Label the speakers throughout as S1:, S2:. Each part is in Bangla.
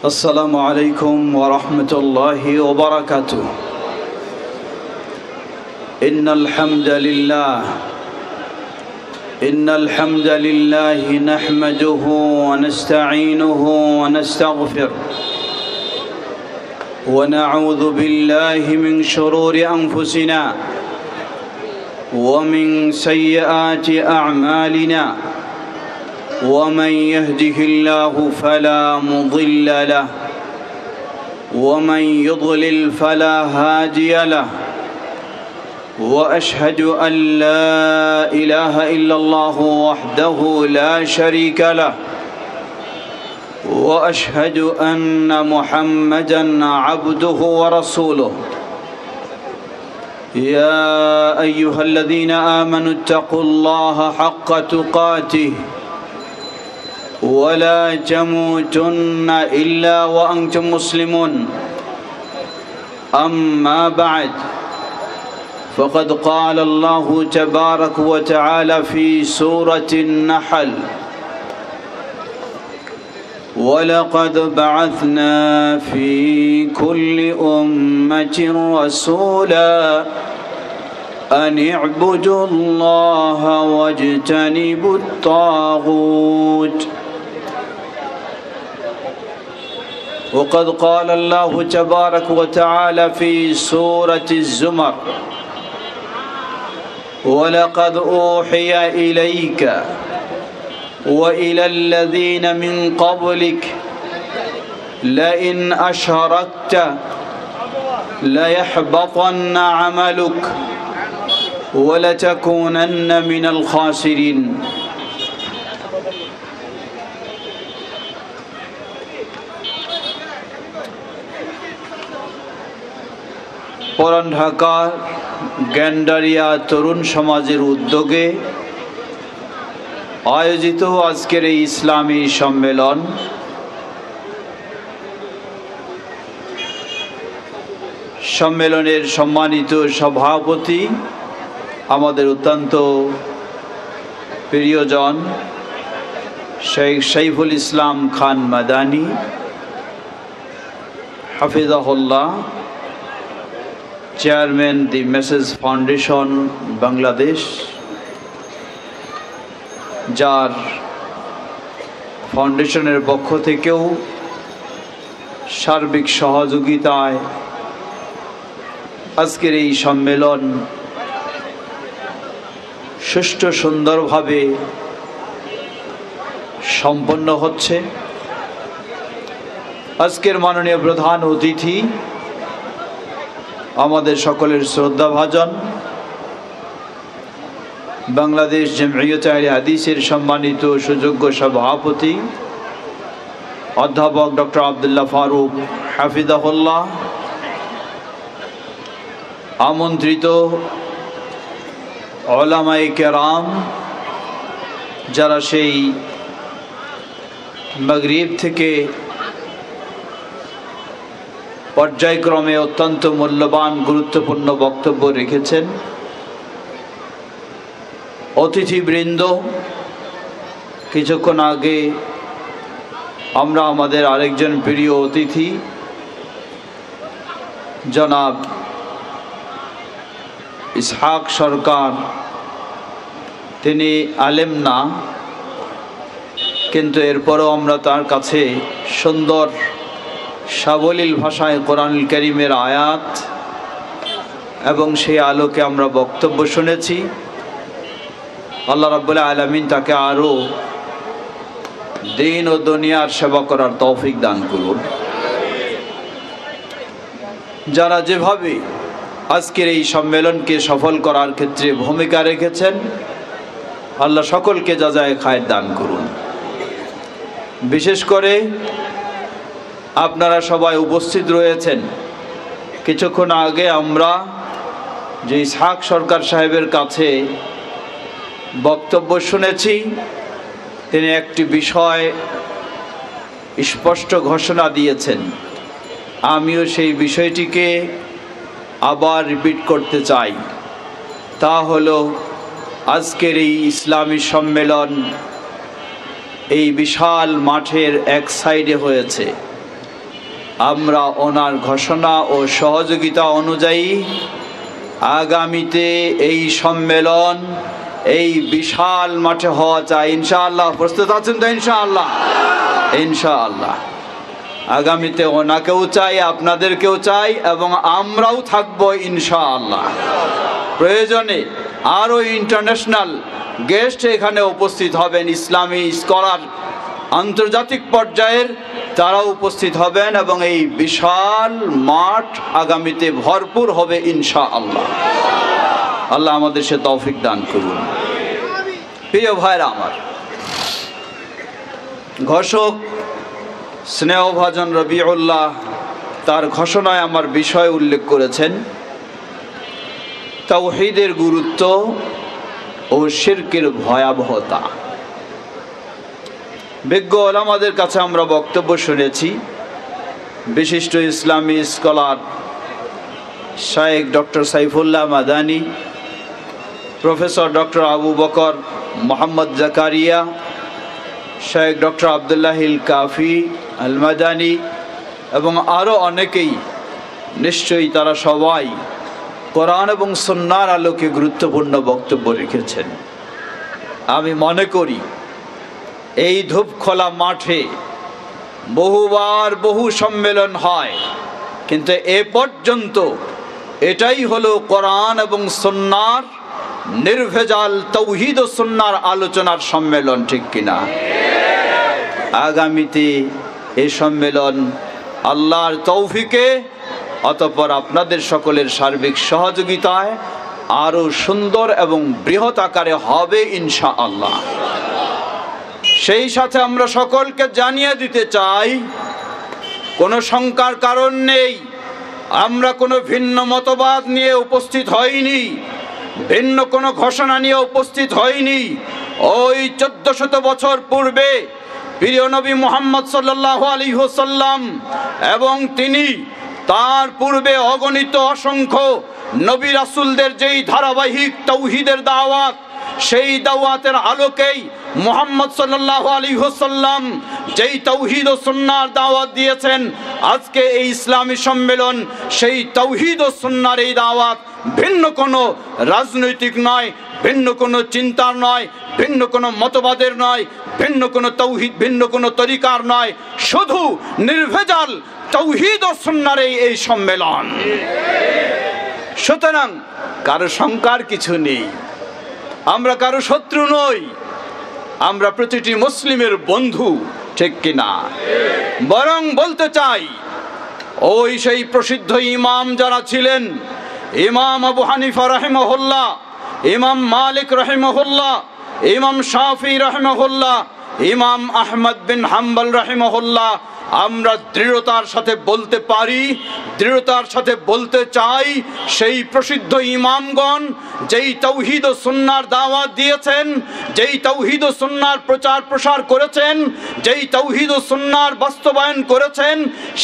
S1: السلام عليكم ورحمة الله وبركاته. إن الحمد لله نحمده ونستعينه ونستغفره ونعوذ بالله من شرور أنفسنا ومن سيئات أعمالنا ومن يهده الله فلا مضل له ومن يضلل فلا هادي له وأشهد أن لا إله إلا الله وحده لا شريك له وأشهد أن محمدا عبده ورسوله. يا أيها الذين آمنوا اتقوا الله حق تقاته ولا تموتن إلا وأنتم مسلمون. أما بعد، فقد قال الله تبارك وتعالى في سورة النحل: ولقد بعثنا في كل أمة رسولا أن اعبدوا الله واجتنبوا الطاغوت. وقد قال الله تبارك وتعالى في سورة الزمر: ولقد أوحي إليك وإلى الذين من قبلك لئن أشركت ليحبطن عملك ولتكونن من الخاسرين. পুরান ঢাকা গ্যান্ডারিয়া তরুণ সমাজের উদ্যোগে আয়োজিত আজকের এই ইসলামী সম্মেলন সম্মেলনের সম্মানিত সভাপতি আমাদের অত্যন্ত প্রিয়জন শেখ সাইফুল ইসলাম খান মাদানী হাফিজাহুল্লাহ, chairman the message foundation Bangladesh, যার ফাউন্ডেশনের পক্ষ থেকেও সার্বিক সহযোগিতায় আজকের এই সম্মেলন সুষ্ঠু সুন্দরভাবে সম্পন্ন হচ্ছে। আজকের মাননীয় প্রধান অতিথি আমাদের সকলের শ্রদ্ধাভাজন বাংলাদেশ জমিয়তে আহলে হাদিসের সম্মানিত সুযোগ্য সভাপতি অধ্যাপক ডক্টর আব্দুল্লাহ ফারুক হাফিজাহুল্লাহ, আমন্ত্রিত উলামায়ে কেরাম যারা সেই মাগরিব থেকে পর্যায়ক্রমে অত্যন্ত মূল্যবান গুরুত্বপূর্ণ বক্তব্য রেখেছেন, অতিথিবৃন্দ, কিছুক্ষণ আগে আমরা আমাদের আরেকজন প্রিয় অতিথি জনাব ইসহাক সরকার, তিনি আলেম না, কিন্তু এরপরও আমরা তার কাছে সুন্দর সাবলীল ভাষায় কোরআনুল কারীমের আয়াত এবং সেই আলোকে আমরা বক্তব্য শুনেছি। আল্লাহ রাব্বুল আলামিন তাকে আরও দিন ও দুনিয়ার সেবা করার তৌফিক দান করুন। যারা যেভাবে আজকের এই সম্মেলনকে সফল করার ক্ষেত্রে ভূমিকা রেখেছেন, আল্লাহ সকলকে জাযায়ে খায়ের দান করুন। বিশেষ করে আপনারা সবাই উপস্থিত রয়েছেন। কিছুক্ষণ আগে আমরা যে ইসহাক সরকার সাহেবের কাছে বক্তব্য শুনেছি, তিনি একটি বিষয় স্পষ্ট ঘোষণা দিয়েছেন। আমিও সেই বিষয়টিকে আবার রিপিট করতে চাই। তা হলো আজকের এই ইসলামী সম্মেলন এই বিশাল মাঠের এক সাইডে হয়েছে। আমরা ওনার ঘোষণা ও সহযোগিতা অনুযায়ী আগামীতে এই সম্মেলন এই বিশাল মাঠে হওয়া চাই ইনশাআল্লাহ। প্রস্তুত আছেন তো? ইনশাআল্লাহ, ইনশাআল্লাহ। আগামীতে ওনাকেও চাই, আপনাদেরকেও চাই, এবং আমরাও থাকবো ইনশাআল্লাহ। প্রয়োজনে আরও ইন্টারন্যাশনাল গেস্ট এখানে উপস্থিত হবেন, ইসলামী স্কলার আন্তর্জাতিক পর্যায়ের তারাও উপস্থিত হবেন, এবং এই বিশাল মাঠ আগামীতে ভরপুর হবে ইনশাআল্লাহ। আল্লাহ আমাদের সে তৌফিক দান করুন। প্রিয় ভাইরা আমার, ঘোষক স্নেহভাজন রবিউল্লাহ তার ঘোষণায় আমার বিষয় উল্লেখ করেছেন তাওহীদের গুরুত্ব ও শিরকের ভয়াবহতা। বিজ্ঞ ওলামাদের কাছে আমরা বক্তব্য শুনেছি। বিশিষ্ট ইসলামী স্কলার শায়েখ doctor Saifullah Madani, professor doctor Abu Bakr Mohammad Zakaria, শায়েখ ডক্টর আবদুল্লাহিল কাফি আল মাদানী এবং আরও অনেকেই, নিশ্চয়ই তারা সবাই কোরআন এবং সুন্নাহর আলোকে গুরুত্বপূর্ণ বক্তব্য রেখেছেন। আমি মনে করি এই ধূপখোলা মাঠে বহুবার বহু সম্মেলন হয়, কিন্তু এ পর্যন্ত এটাই হলো কোরআন এবং সুন্নাহর নির্ভেজাল তাওহীদ ও সুন্নাহর আলোচনার সম্মেলন, ঠিক কিনা? আগামীতে এই সম্মেলন আল্লাহর তৌফিকে অতঃপর আপনাদের সকলের সার্বিক সহযোগিতায় আরো সুন্দর এবং বৃহৎ আকারে হবে ইনশাআল্লাহ। সেই সাথে আমরা সকলকে জানিয়ে দিতে চাই, কোনো শঙ্কার কারণ নেই। আমরা কোনো ভিন্ন মতবাদ নিয়ে উপস্থিত হইনি, ভিন্ন কোনো ঘোষণা নিয়ে উপস্থিত হইনি। ওই 1400 বছর পূর্বে প্রিয় নবী মুহাম্মদ সাল্লাল্লাহু আলাইহি ওয়াসাল্লাম এবং তিনি তার পূর্বে অগণিত অসংখ্য নবী রাসূলদের যেই ধারাবাহিক তাওহীদের দাওয়াত, সেই দাওয়াতের আলোকেই মুহাম্মদ সাল্লাল্লাহু আলাইহি ওয়াসাল্লাম যেই তাওহীদ ও সুন্নাহর দাওয়াত দিয়েছেন, আজকে এই ইসলামী সম্মেলন সেই তাওহীদ ও সুন্নাহর এই দাওয়াত ভিন্ন কোনো রাজনৈতিক নয়, ভিন্ন কোনো চিন্তার নয়, ভিন্ন কোনো মতবাদের নয়, ভিন্ন কোনো তাওহীদ, ভিন্ন কোনো তরিকার নয়, শুধু নির্ভেজাল তাওহীদ ও সুন্নাহর এই সম্মেলন। সুতরাং কারো শঙ্কার কিছু নেই, আমরা কারো শত্রু নই, আমরা প্রতিটি মুসলিমের বন্ধু, ঠিক কিনা? বরং বলতে চাই, ওই সেই প্রসিদ্ধ ইমাম যারা ছিলেন, ইমাম আবু হানিফা রাহিমাহুল্লাহ, ইমাম মালিক রাহিমাহুল্লাহ, ইমাম শাফি রাহিমাহুল্লাহ, ইমাম আহমদ বিন হাম্বল রাহিমাহুল্লাহ, আমরা দৃঢ়তার সাথে বলতে পারি, দৃঢ়তার সাথে বলতে চাই, সেই প্রসিদ্ধ ইমামগণ যেই তাওহীদ ও সুন্নাহর দাওয়াত দিয়েছেন, যেই তাওহীদ ও সুন্নাহর প্রচার প্রসার করেছেন, যেই তাওহীদ ও সুন্নাহর বাস্তবায়ন করেছেন,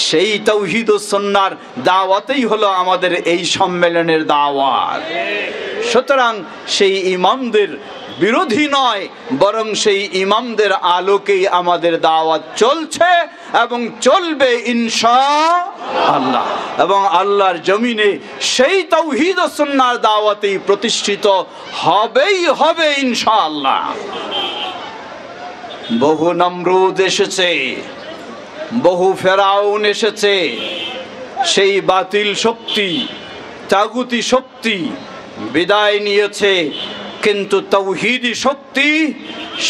S1: সেই তাওহীদ ও সুন্নাহর দাওয়াতেই হলো আমাদের এই সম্মেলনের দাওয়াত। সুতরাং সেই ইমামদের বিরোধী নয়, বরং সেই ইমামদের আলোকেই আমাদের দাওয়াত চলছে এবং চলবে ইনশাআল্লাহ। এবং আল্লাহর জমিনে সেই তাওহীদ ও সুন্নাহর দাওয়াতেই প্রতিষ্ঠিত হবেই হবে ইনশাআল্লাহ। বহু নমরুদ এসেছে, বহু ফেরাউন এসেছে, সেই বাতিল শক্তি, তাগুতি শক্তি বিদায় নিয়েছে, কিন্তু তাওহীদি শক্তি,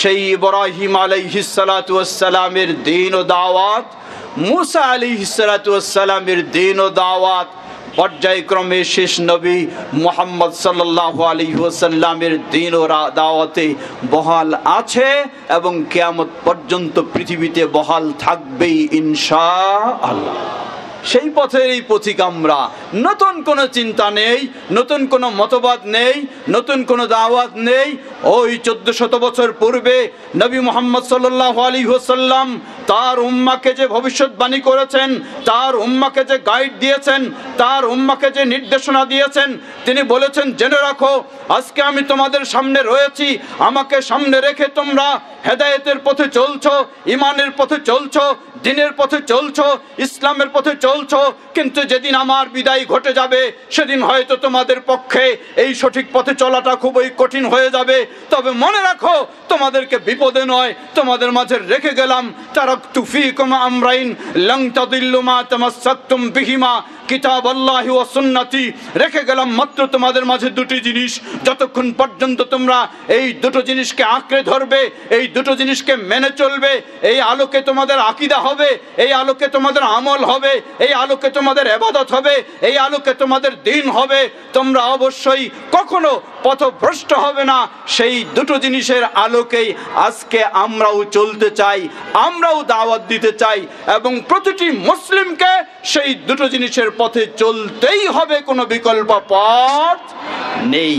S1: সেই ইব্রাহিম আলাইহিস সালাতু ওয়াস সালামের দ্বীন ও দাওয়াত, মুসা আলাইহিস সালাতু ওয়াস সালামের দ্বীন ও দাওয়াত, পর্যায়ক্রমে শেষ নবী মুহাম্মদ সাল্লাল্লাহু আলাইহি ওয়াসাল্লামের দ্বীন ও দাওয়াতে বহাল আছে এবং কিয়ামত পর্যন্ত পৃথিবীতে বহাল থাকবেই ইনশাআল্লাহ। সেই পথের এই পথিক আমরা, নতুন কোনো চিন্তা নেই, নতুন কোনো মতবাদ নেই, নতুন কোনো দাওয়াত নেই, ওই 1400 বছর পূর্বে নবী মুহাম্মদ সাল্লাল্লাহু আলাইহি ওয়াসাল্লাম তার উম্মাকে যে ভবিষ্যৎবাণী করেছেন, তার উম্মাকে যে গাইড দিয়েছেন, তার উম্মাকে যে নির্দেশনা দিয়েছেন, তিনি বলেছেন, জেনে রাখো আজকে আমি তোমাদের সামনে রয়েছি, আমাকে সামনে রেখে তোমরা হেদায়েতের পথে চলছো, ইমানের পথে চলছো, দ্বীনের পথে চলছো, ইসলামের পথে চলছো, কিন্তু যেদিন আমার বিদায় ঘটে যাবে সেদিন হয়তো তোমাদের পক্ষে এই সঠিক পথে চলাটা খুবই কঠিন হয়ে যাবে। তবে মনে রাখো, তোমাদেরকে বিপদে নয়, তোমাদের মাঝে রেখে গেলাম তারাকতু ফীকুম আমরাইন লান তাদিল্লু মা তামাসসাকতুম বিহিমা কিতাবাল্লাহি ওয়া সুন্নতি। রেখে গেলাম মাত্র তোমাদের মাঝে দুটি জিনিস, যতক্ষণ পর্যন্ত তোমরা এই দুটো জিনিসকে আঁকড়ে ধরবে, এই দুটো জিনিসকে মেনে চলবে, এই আলোকে তোমাদের আকীদা হবে, এই আলোকে তোমাদের আমল হবে, এই আলোকে তোমাদের ইবাদত হবে, এই আলোকে তোমাদের দ্বীন হবে, তোমরা অবশ্যই কখনো পথভ্রষ্ট হবে না। সেই দুটো জিনিসের আলোকেই আজকে আমরাও চলতে চাই, আমরাও দাওয়াত দিতে চাই, এবং প্রতিটি মুসলিমকে সেই দুটো জিনিসের পথে চলতেই হবে, কোনো বিকল্প পথ নেই।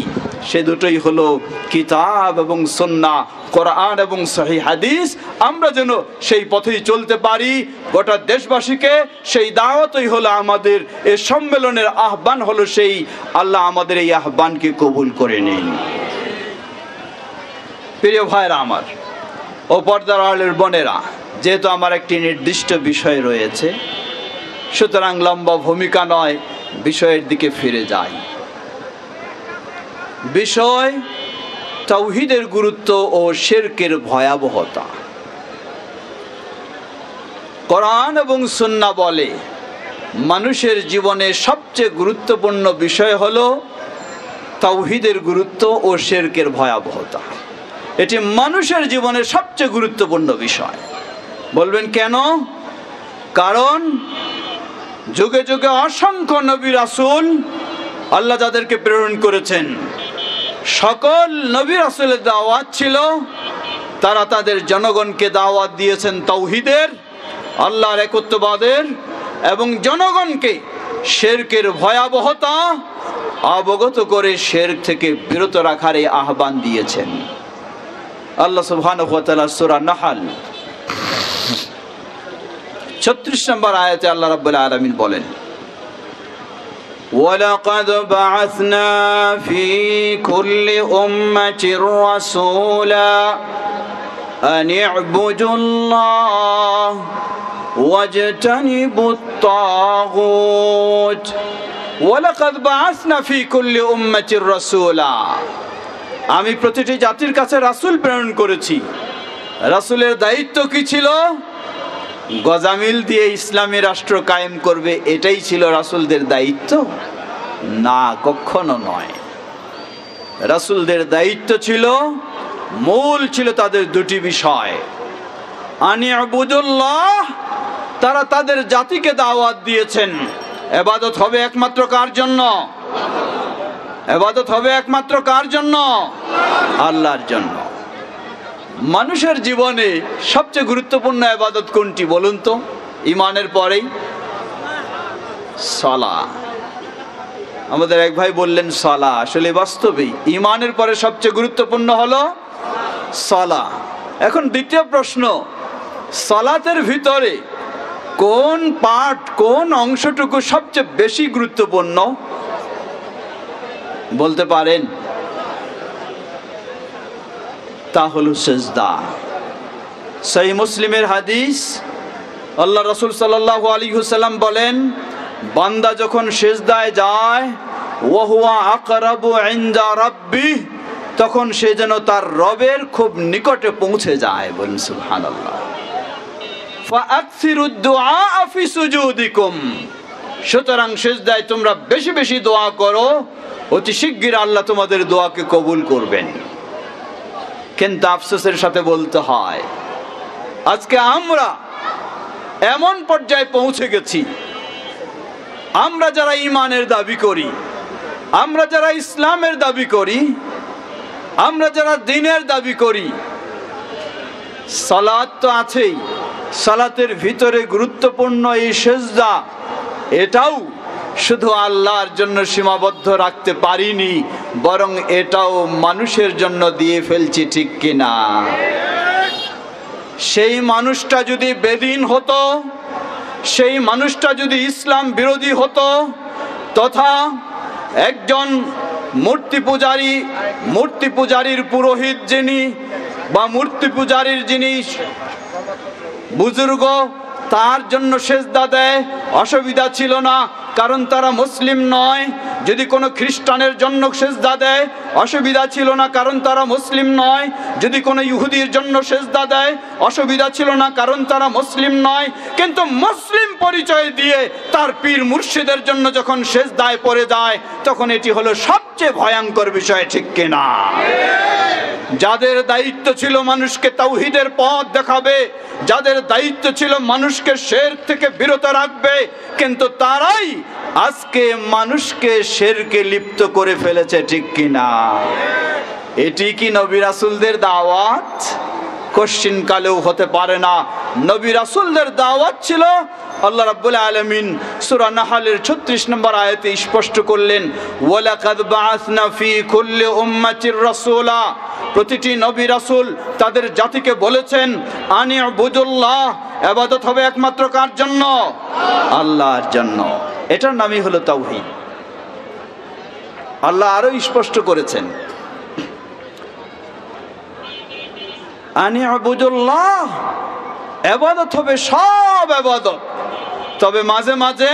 S1: সে দুটোই হলো কিতাব এবং সুন্নাহ, কোরআন এবং সহিহ হাদিস। আমরা যেন সেই পথেই চলতে পারি। গোটা দেশবাসীকে সেই দাওয়াতই হলো আমাদের এই সম্মেলনের আহ্বান, হলো সেই। আল্লাহ আমাদের এই আহ্বানকে কবুল করে নিন। প্রিয় ভাইরা আমার ও পর্দার আড়ালের বোনেরা, যেহেতু আমার একটি নির্দিষ্ট বিষয় রয়েছে, সুতরাং লম্বা ভূমিকা নয়, বিষয়ের দিকে ফিরে যাই। বিষয় তাওহীদের গুরুত্ব ও শিরকের ভয়াবহতা। কোরআন এবং সুন্নাহ বলে মানুষের জীবনে সবচেয়ে গুরুত্বপূর্ণ বিষয় হলো তাওহীদের গুরুত্ব ও শিরকের ভয়াবহতা। এটি মানুষের জীবনে সবচেয়ে গুরুত্বপূর্ণ বিষয়। বলবেন কেন? কারণ যুগে যুগে অসংখ্য নবী রাসূল আল্লাহ যাদেরকে প্রেরণ করেছেন, সকল নবী রাসূলের দাওয়াত ছিল, তারা তাদের জনগণকে দাওয়াত দিয়েছেন তাওহীদের, আল্লাহর একত্ববাদের, এবং জনগণকে শিরকের ভয়াবহতা অবগত করে শিরক থেকে বিরত রাখার এই আহ্বান দিয়েছেন। আল্লাহ সুবহানাহু ওয়া তাআলা সূরা নাহল 36 নম্বর আয়াতে আল্লাহ রাব্বুল আলামিন বলেন, وَلَقَدْ بَعَثْنَا فِي كُلِّ أُمَّةٍ رَسُولًا أَنِ اعْبُدُوا اللَّهَ وَاجْتَنِبُوا الطَّاغُوتَ وَلَقَدْ بَعَثْنَا فِي كُلِّ أُمَّةٍ رَسُولًا। আমি প্রতিটি জাতির কাছে রাসূল প্রেরণ করেছি। রাসূলের দায়িত্ব কি ছিল? গজামিল দিয়ে ইসলামী রাষ্ট্র কায়েম করবে, এটাই ছিল রাসূলদের দায়িত্ব? না, কখনো নয়। রাসূলদের দায়িত্ব ছিল, মূল ছিল তাদের দুটি বিষয়। আনি আবুদুল্লাহ, তারা তাদের জাতিকে দাওয়াত দিয়েছেন ইবাদত হবে একমাত্র কার জন্য? ইবাদত হবে একমাত্র কার জন্য? আল্লাহর জন্য। মানুষের জীবনে সবচেয়ে গুরুত্বপূর্ণ ইবাদত কোনটি বলুন তো? ঈমানের পরেই সালাত। আমাদের এক ভাই বললেন সালাত, আসলে বাস্তবেই ঈমানের পরে সবচেয়ে গুরুত্বপূর্ণ হলো সালাত। এখন দ্বিতীয় প্রশ্ন, সালাতের ভিতরে কোন পার্ট, কোন অংশটুকু সবচেয়ে বেশি গুরুত্বপূর্ণ বলতে পারেন? তা হলো সিজদা। সহিহ মুসলিমের হাদিস, আল্লাহ রাসূল সাল্লাল্লাহু আলাইহি ওয়াসাল্লাম বলেন, বান্দা যখন সিজদায় যায়, ওয়া হুয়া আকরাবু ইনদা রাব্বিহ, তখন সে যেন তার রবের খুব নিকটে পৌঁছে যায়। বলেন সুবহানাল্লাহ। ফাআকসিরুদ দুআ ফি সুজুদিকুম, সুতরাং সিজদায় তোমরা বেশি বেশি দোয়া করো, অতি শিগগির আল্লাহ তোমাদের দোয়াকে কবুল করবেন। কিন্তু আফসোসের সাথে বলতে হয়, আজকে আমরা এমন পর্যায়ে পৌঁছে গেছি, আমরা যারা ঈমানের দাবি করি, আমরা যারা ইসলামের দাবি করি, আমরা যারা দ্বীনের দাবি করি, সালাত তো আছেই, সালাতের ভিতরে গুরুত্বপূর্ণ এই সিজদা, এটাও শুধু আল্লাহর জন্য সীমাবদ্ধ রাখতে পারিনি, বরং এটাও মানুষের জন্য দিয়ে ফেলছি, ঠিক কিনা? সেই মানুষটা যদি বেদিন হতো, সেই মানুষটা যদি ইসলাম বিরোধী হতো, তথা একজন মূর্তি পূজারীর পুরোহিত যিনি বা মূর্তি পূজারীর যিনি বুজুর্গ, তার জন্য সেজদা দেয়, অসুবিধা ছিল না, কারণ তারা মুসলিম নয়। যদি কোনো খ্রিস্টানের জন্য সেজদা দেয়, অসুবিধা ছিল না, কারণ তারা মুসলিম নয়। যদি কোনো ইহুদির জন্য সেজদা দেয়, অসুবিধা ছিল না, কারণ তারা মুসলিম নয়। কিন্তু মুসলিম পরিচয় দিয়ে তার পীর মুর্শিদের জন্য যখন সেজদায় পড়ে যায়, তখন এটি হলো সবচেয়ে ভয়ঙ্কর বিষয়, ঠিক কিনা? যাদের দায়িত্ব ছিল মানুষকে তাওহীদের পথ দেখাবে, যাদের দায়িত্ব ছিল মানুষকে শিরক থেকে বিরত রাখবে, কিন্তু তারাই আজকে মানুষকে শিরকে লিপ্ত করে ফেলেছে, ঠিক কিনা? এটি কি নবী রাসূলদের দাওয়াত? কোশ্চিন কালেও হতে পারে না। নবী রাসূলদের দাওয়াত ছিল, আল্লাহ রাব্বুল আলামিন সূরা নাহলের 36 নম্বর আয়াতে স্পষ্ট করলেন, ওয়ালাকাদ বাআসনা ফি কুল্লি উম্মাতির রাসূলা। প্রতিটি নবী রাসূল তাদের জাতিকে বলেছেন, আনি উবুদুল্লাহ, ইবাদত হবে একমাত্র কার জন্য? আল্লাহর জন্য। এটার নামই হলো তাওহীদ। আল্লাহ আরো স্পষ্ট করেছেন, আনি উবুদুল্লাহ, ইবাদত হবে সব ইবাদত, তবে মাঝে মাঝে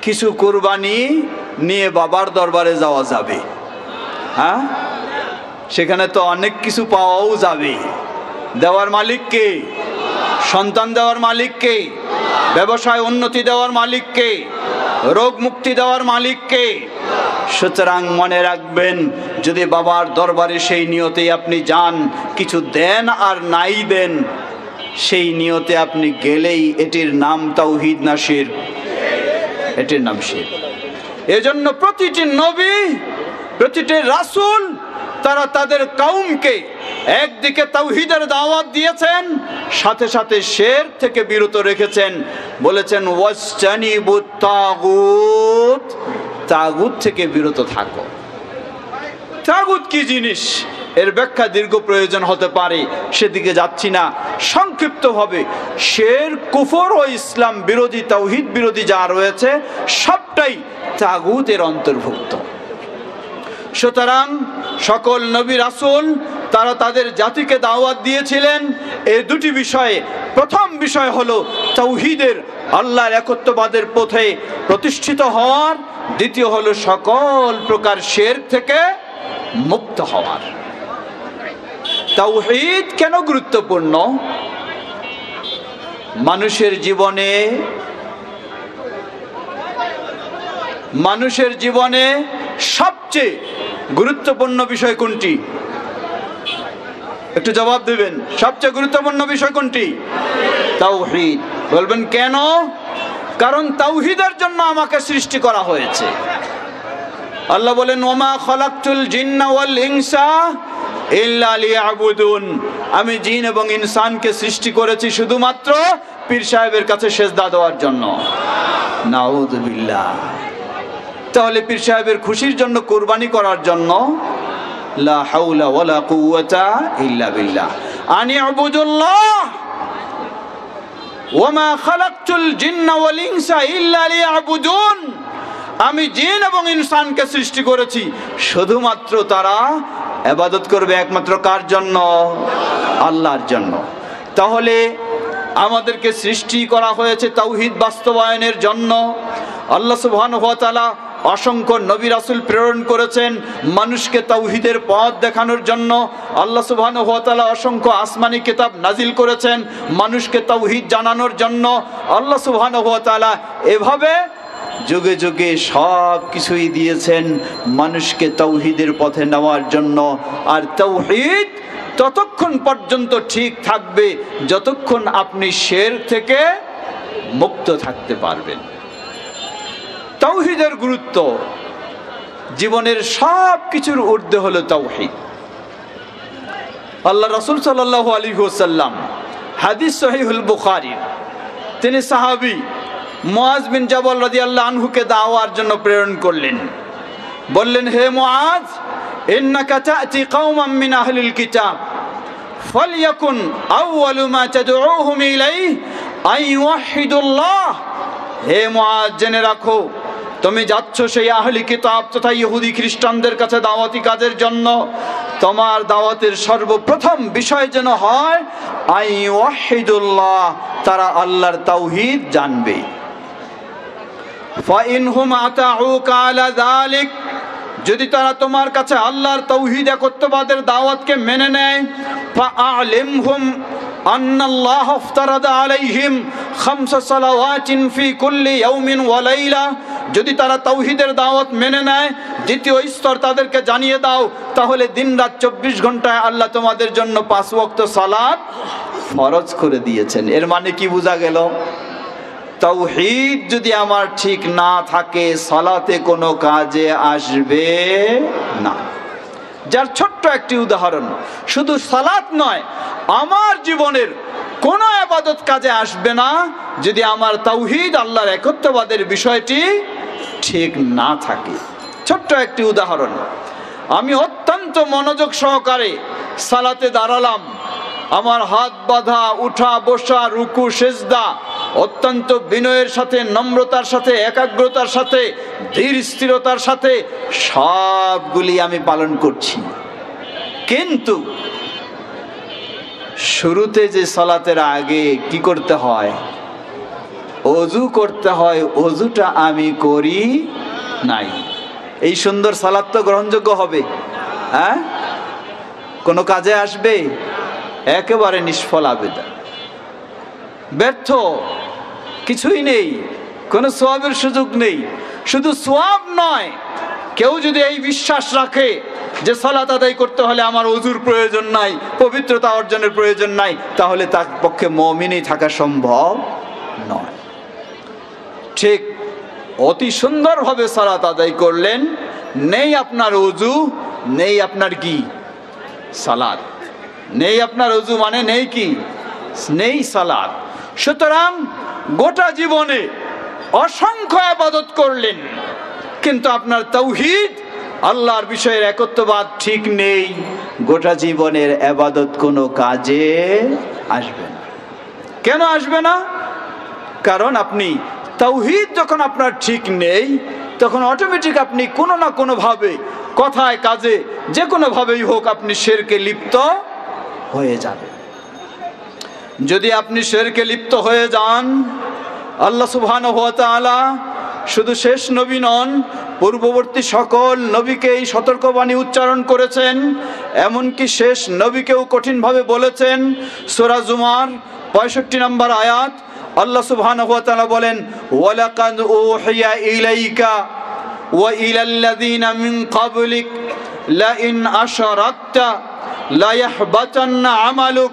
S1: কিছু কুরবানি নিয়ে বাবার দরবারে যাওয়া যাবে। হ্যাঁ, সেখানে তো অনেক কিছু পাওয়াও যাবে। দেওয়ার মালিক কে? সন্তান দেওয়ার মালিক কে? ব্যবসায় উন্নতি দেওয়ার মালিক কে? রোগ মুক্তি দেওয়ার মালিক কে? সুতরাং মনে রাখবেন, যদি বাবার দরবারে সেই নিয়তে আপনি যান, কিছু দেন আর নাই দেন, সেই নিয়তে আপনি গেলেই এটির নাম তাওহীদ না শিরক? এটির নাম শিরক। এজন্য প্রতিটি নবী, প্রতিটি রাসূল তারা তাদের কওমকে একদিকে তাওহীদের দাওয়াত দিয়েছেন, সাথে সাথে শিরক থেকে বিরত রেখেছেন। বলেছেন ওয়াসতানিবুত তাগুত, তাগুত থেকে বিরত থাকো। তাগুত কি জিনিস, এর ব্যাখ্যা দীর্ঘ প্রয়োজন হতে পারে, সেদিকে যাচ্ছি না। সংক্ষিপ্তভাবে, শিরক, কুফর ও ইসলাম বিরোধী, তাওহীদ বিরোধী যা রয়েছে সবটাই তাগুতের অন্তর্ভুক্ত। সুতরাং সকল নবী রাসূল তারা তাদের জাতিকে দাওয়াত দিয়েছিলেন এই দুটি বিষয়ে। প্রথম বিষয় হলো তাওহীদের, আল্লাহর একত্ববাদের পথে প্রতিষ্ঠিত হওয়ার। দ্বিতীয় হলো সকল প্রকার শিরক থেকে মুক্ত হওয়ার। তাওহীদ কেন গুরুত্বপূর্ণ? মানুষের জীবনে সবচেয়ে গুরুত্বপূর্ণ বিষয় কোনটি? একটু জবাব দেবেন। সবচেয়ে গুরুত্বপূর্ণ বিষয় কোনটি? তাওহীদ। বলবেন কেন? কারণ তাওহীদের জন্য আমাকে সৃষ্টি করা হয়েছে। আল্লাহ বলেন, ওমা খালাকতুল জিন্না ওয়াল ইনসা ইল্লা লিয়াবুদুন। আমি জিন এবং ইনসানকে সৃষ্টি করেছি শুধুমাত্র পীর সাহেবের কাছে সেজদা দেওয়ার জন্য। নাউযুবিল্লাহ। তাহলে পীর সাহেবের খুশির জন্য কুরবানি করার জন্য? লা হাওলা ওয়ালা কুওয়াতা ইল্লা বিল্লাহ। আনি উবুদুল্লাহ ওমা খালাকতুল জিন্না ওয়াল ইনসা ইল্লা লিয়াবুদুন। আমি জিন এবং ইনসানকে সৃষ্টি করেছি শুধুমাত্র তারা ইবাদত করবে একমাত্র কার জন্য? আল্লাহর জন্য। তাহলে আমাদেরকে সৃষ্টি করা হয়েছে তাওহীদ বাস্তবায়নের জন্য। আল্লাহ সুবহানাহু ওয়া তাআলা অসংখ্য নবী রাসূল প্রেরণ করেছেন মানুষকে তাওহীদের পথ দেখানোর জন্য। আল্লাহ সুবহানাহু ওয়া তাআলা অসংখ্য আসমানি কিতাব নাজিল করেছেন মানুষকে তাওহীদ জানানোর জন্য। আল্লাহ সুবহানাহু ওয়া তাআলা এভাবে যুগে যুগে সব কিছুই দিয়েছেন মানুষকে তাওহীদের পথে নেওয়ার জন্য। আর তাওহীদ ততক্ষণ পর্যন্ত ঠিক থাকবে যতক্ষণ আপনি শিরক থেকে মুক্ত থাকতে পারবেন। তাওহীদের গুরুত্ব, জীবনের সব কিছুর ঊর্ধ্বে হলো তাওহীদ। আল্লাহ রাসূল সাল্লাল্লাহু আলাইহি ওয়াসাল্লাম, হাদিস সহিহুল বুখারী, তিনি সাহাবী, মুআজ বিন জাবাল রাদিয়াল্লাহু আনহুকে দাওয়ার জন্য প্রেরণ করলেন। বললেন, হে মুআজ, ইন্নাকা তা'তি কওমান মিন আহলিল কিতাব ফালইয়াকুন আউয়ালু মা তাদউহুম ইলাইহি আন ইউওয়াহিদুল্লাহ। হে মুআজ, জেনে রাখো, তুমি যাচ্ছ সেই আহলি কিতাব তথা ইহুদি খ্রিস্টানদের কাছে দাওয়াতি কাজের জন্য। তোমার দাওয়াতের সর্বপ্রথম বিষয় যেন হয় আন ইউওয়াহিদুল্লাহ, তারা আল্লাহর তাওহীদ জানবে। ফাইনহুম আতাউকা আলা যালিক, যদি তারা তোমার কাছে আল্লাহর তাওহীদ একত্ববাদের দাওয়াতকে মেনে নেয়, ফাআলিমহুম আন্নাল্লাহ ইফতারাদা আলাইহিম খামসা সালাওয়াতিন ফি কুল্লি ইয়াউমিন ওয়া লাইলা, যদি তারা তাওহীদের দাওয়াত মেনে নেয়, দ্বিতীয় স্তর তাদেরকে জানিয়ে দাও, তাহলে দিনরাত 24 ঘন্টায় আল্লাহ তোমাদের জন্য 5 ওয়াক্ত সালাত ফরজ করে দিয়েছেন। এর মানে কি বোঝা গেল? তাওহীদ যদি আমার ঠিক না থাকে, সালাতে কোনো কাজে আসবে না। যার ছোট্ট একটি উদাহরণ, শুধু সালাত নয়, আমার জীবনের কোনো ইবাদত কাজে আসবে না যদি আমার তাওহীদ আল্লাহর একত্ববাদের বিষয়টি ঠিক না থাকে। ছোট্ট একটি উদাহরণ, আমি অত্যন্ত মনোযোগ সহকারে সালাতে দাঁড়ালাম, আমার হাত বাঁধা, উঠা বসা, রুকু সেজদা অত্যন্ত বিনয়ের সাথে, নম্রতার সাথে, একাগ্রতার সাথে, ধীর স্থিরতার সাথে সবগুলি আমি পালন করছি। কিন্তু শুরুতে যে সালাতের আগে কি করতে হয়? ওযু করতে হয়, ওযুটা আমি করি নাই। এই সুন্দর সালাত তো গ্রহণযোগ্য হবে? হ্যাঁ, কোনো কাজে আসবে? একেবারে নিষ্ফল আবেদন, ব্যর্থ, কিছুই নেই, কোনো সওয়াবের সুযোগ নেই। শুধু সওয়াব নয়, কেউ যদি এই বিশ্বাস রাখে যে সালাত আদায় করতে হলে আমার ওযুর প্রয়োজন নাই, পবিত্রতা অর্জনের প্রয়োজন নাই, তাহলে তার পক্ষে মুমিনই থাকা সম্ভব নয়। ঠিক অতি সুন্দরভাবে সালাত আদায় করলেন, নেই আপনার ওযু, নেই আপনার কি সালাত, নেই আপনার ওযু মানে নেই কি, নেই সালাত। সুতরাং গোটা জীবনে অসংখ্য ইবাদত করলেন, কিন্তু আপনার তাওহীদ আল্লাহর বিষয়ের একত্ববাদ ঠিক নেই, গোটা জীবনের ইবাদত কোনো কাজে আসবে না। কেন আসবে না? কারণ আপনি তাওহীদ যখন আপনার ঠিক নেই, তখন অটোমেটিক আপনি কোনো না কোনো ভাবে, কথায় কাজে, যে কোনো ভাবেই হোক, আপনি শিরকে লিপ্ত হয়ে যাবে। যদি আপনি শিরকে লিপ্ত হয়ে যান, আল্লাহ সুবহানাহু ওয়া তাআলা শুধু শেষ নবী নন, পূর্ববর্তী সকল নবীকে এই সতর্কবাণী উচ্চারণ করেছেন। এমনকি শেষ নবীকেও কঠিনভাবে বলেছেন। সূরা জুমার 65 নম্বর আয়াত, আল্লাহ সুবহানাহু ওয়া তাআলা বলেন, ওয়ালাকাদ উহিয়া ইলাইকা ওয়া ইলাল্লাযীনা মিন ক্বাবলিক লাইন আশরাকতা লা ইয়াহবাতান্না আমালুক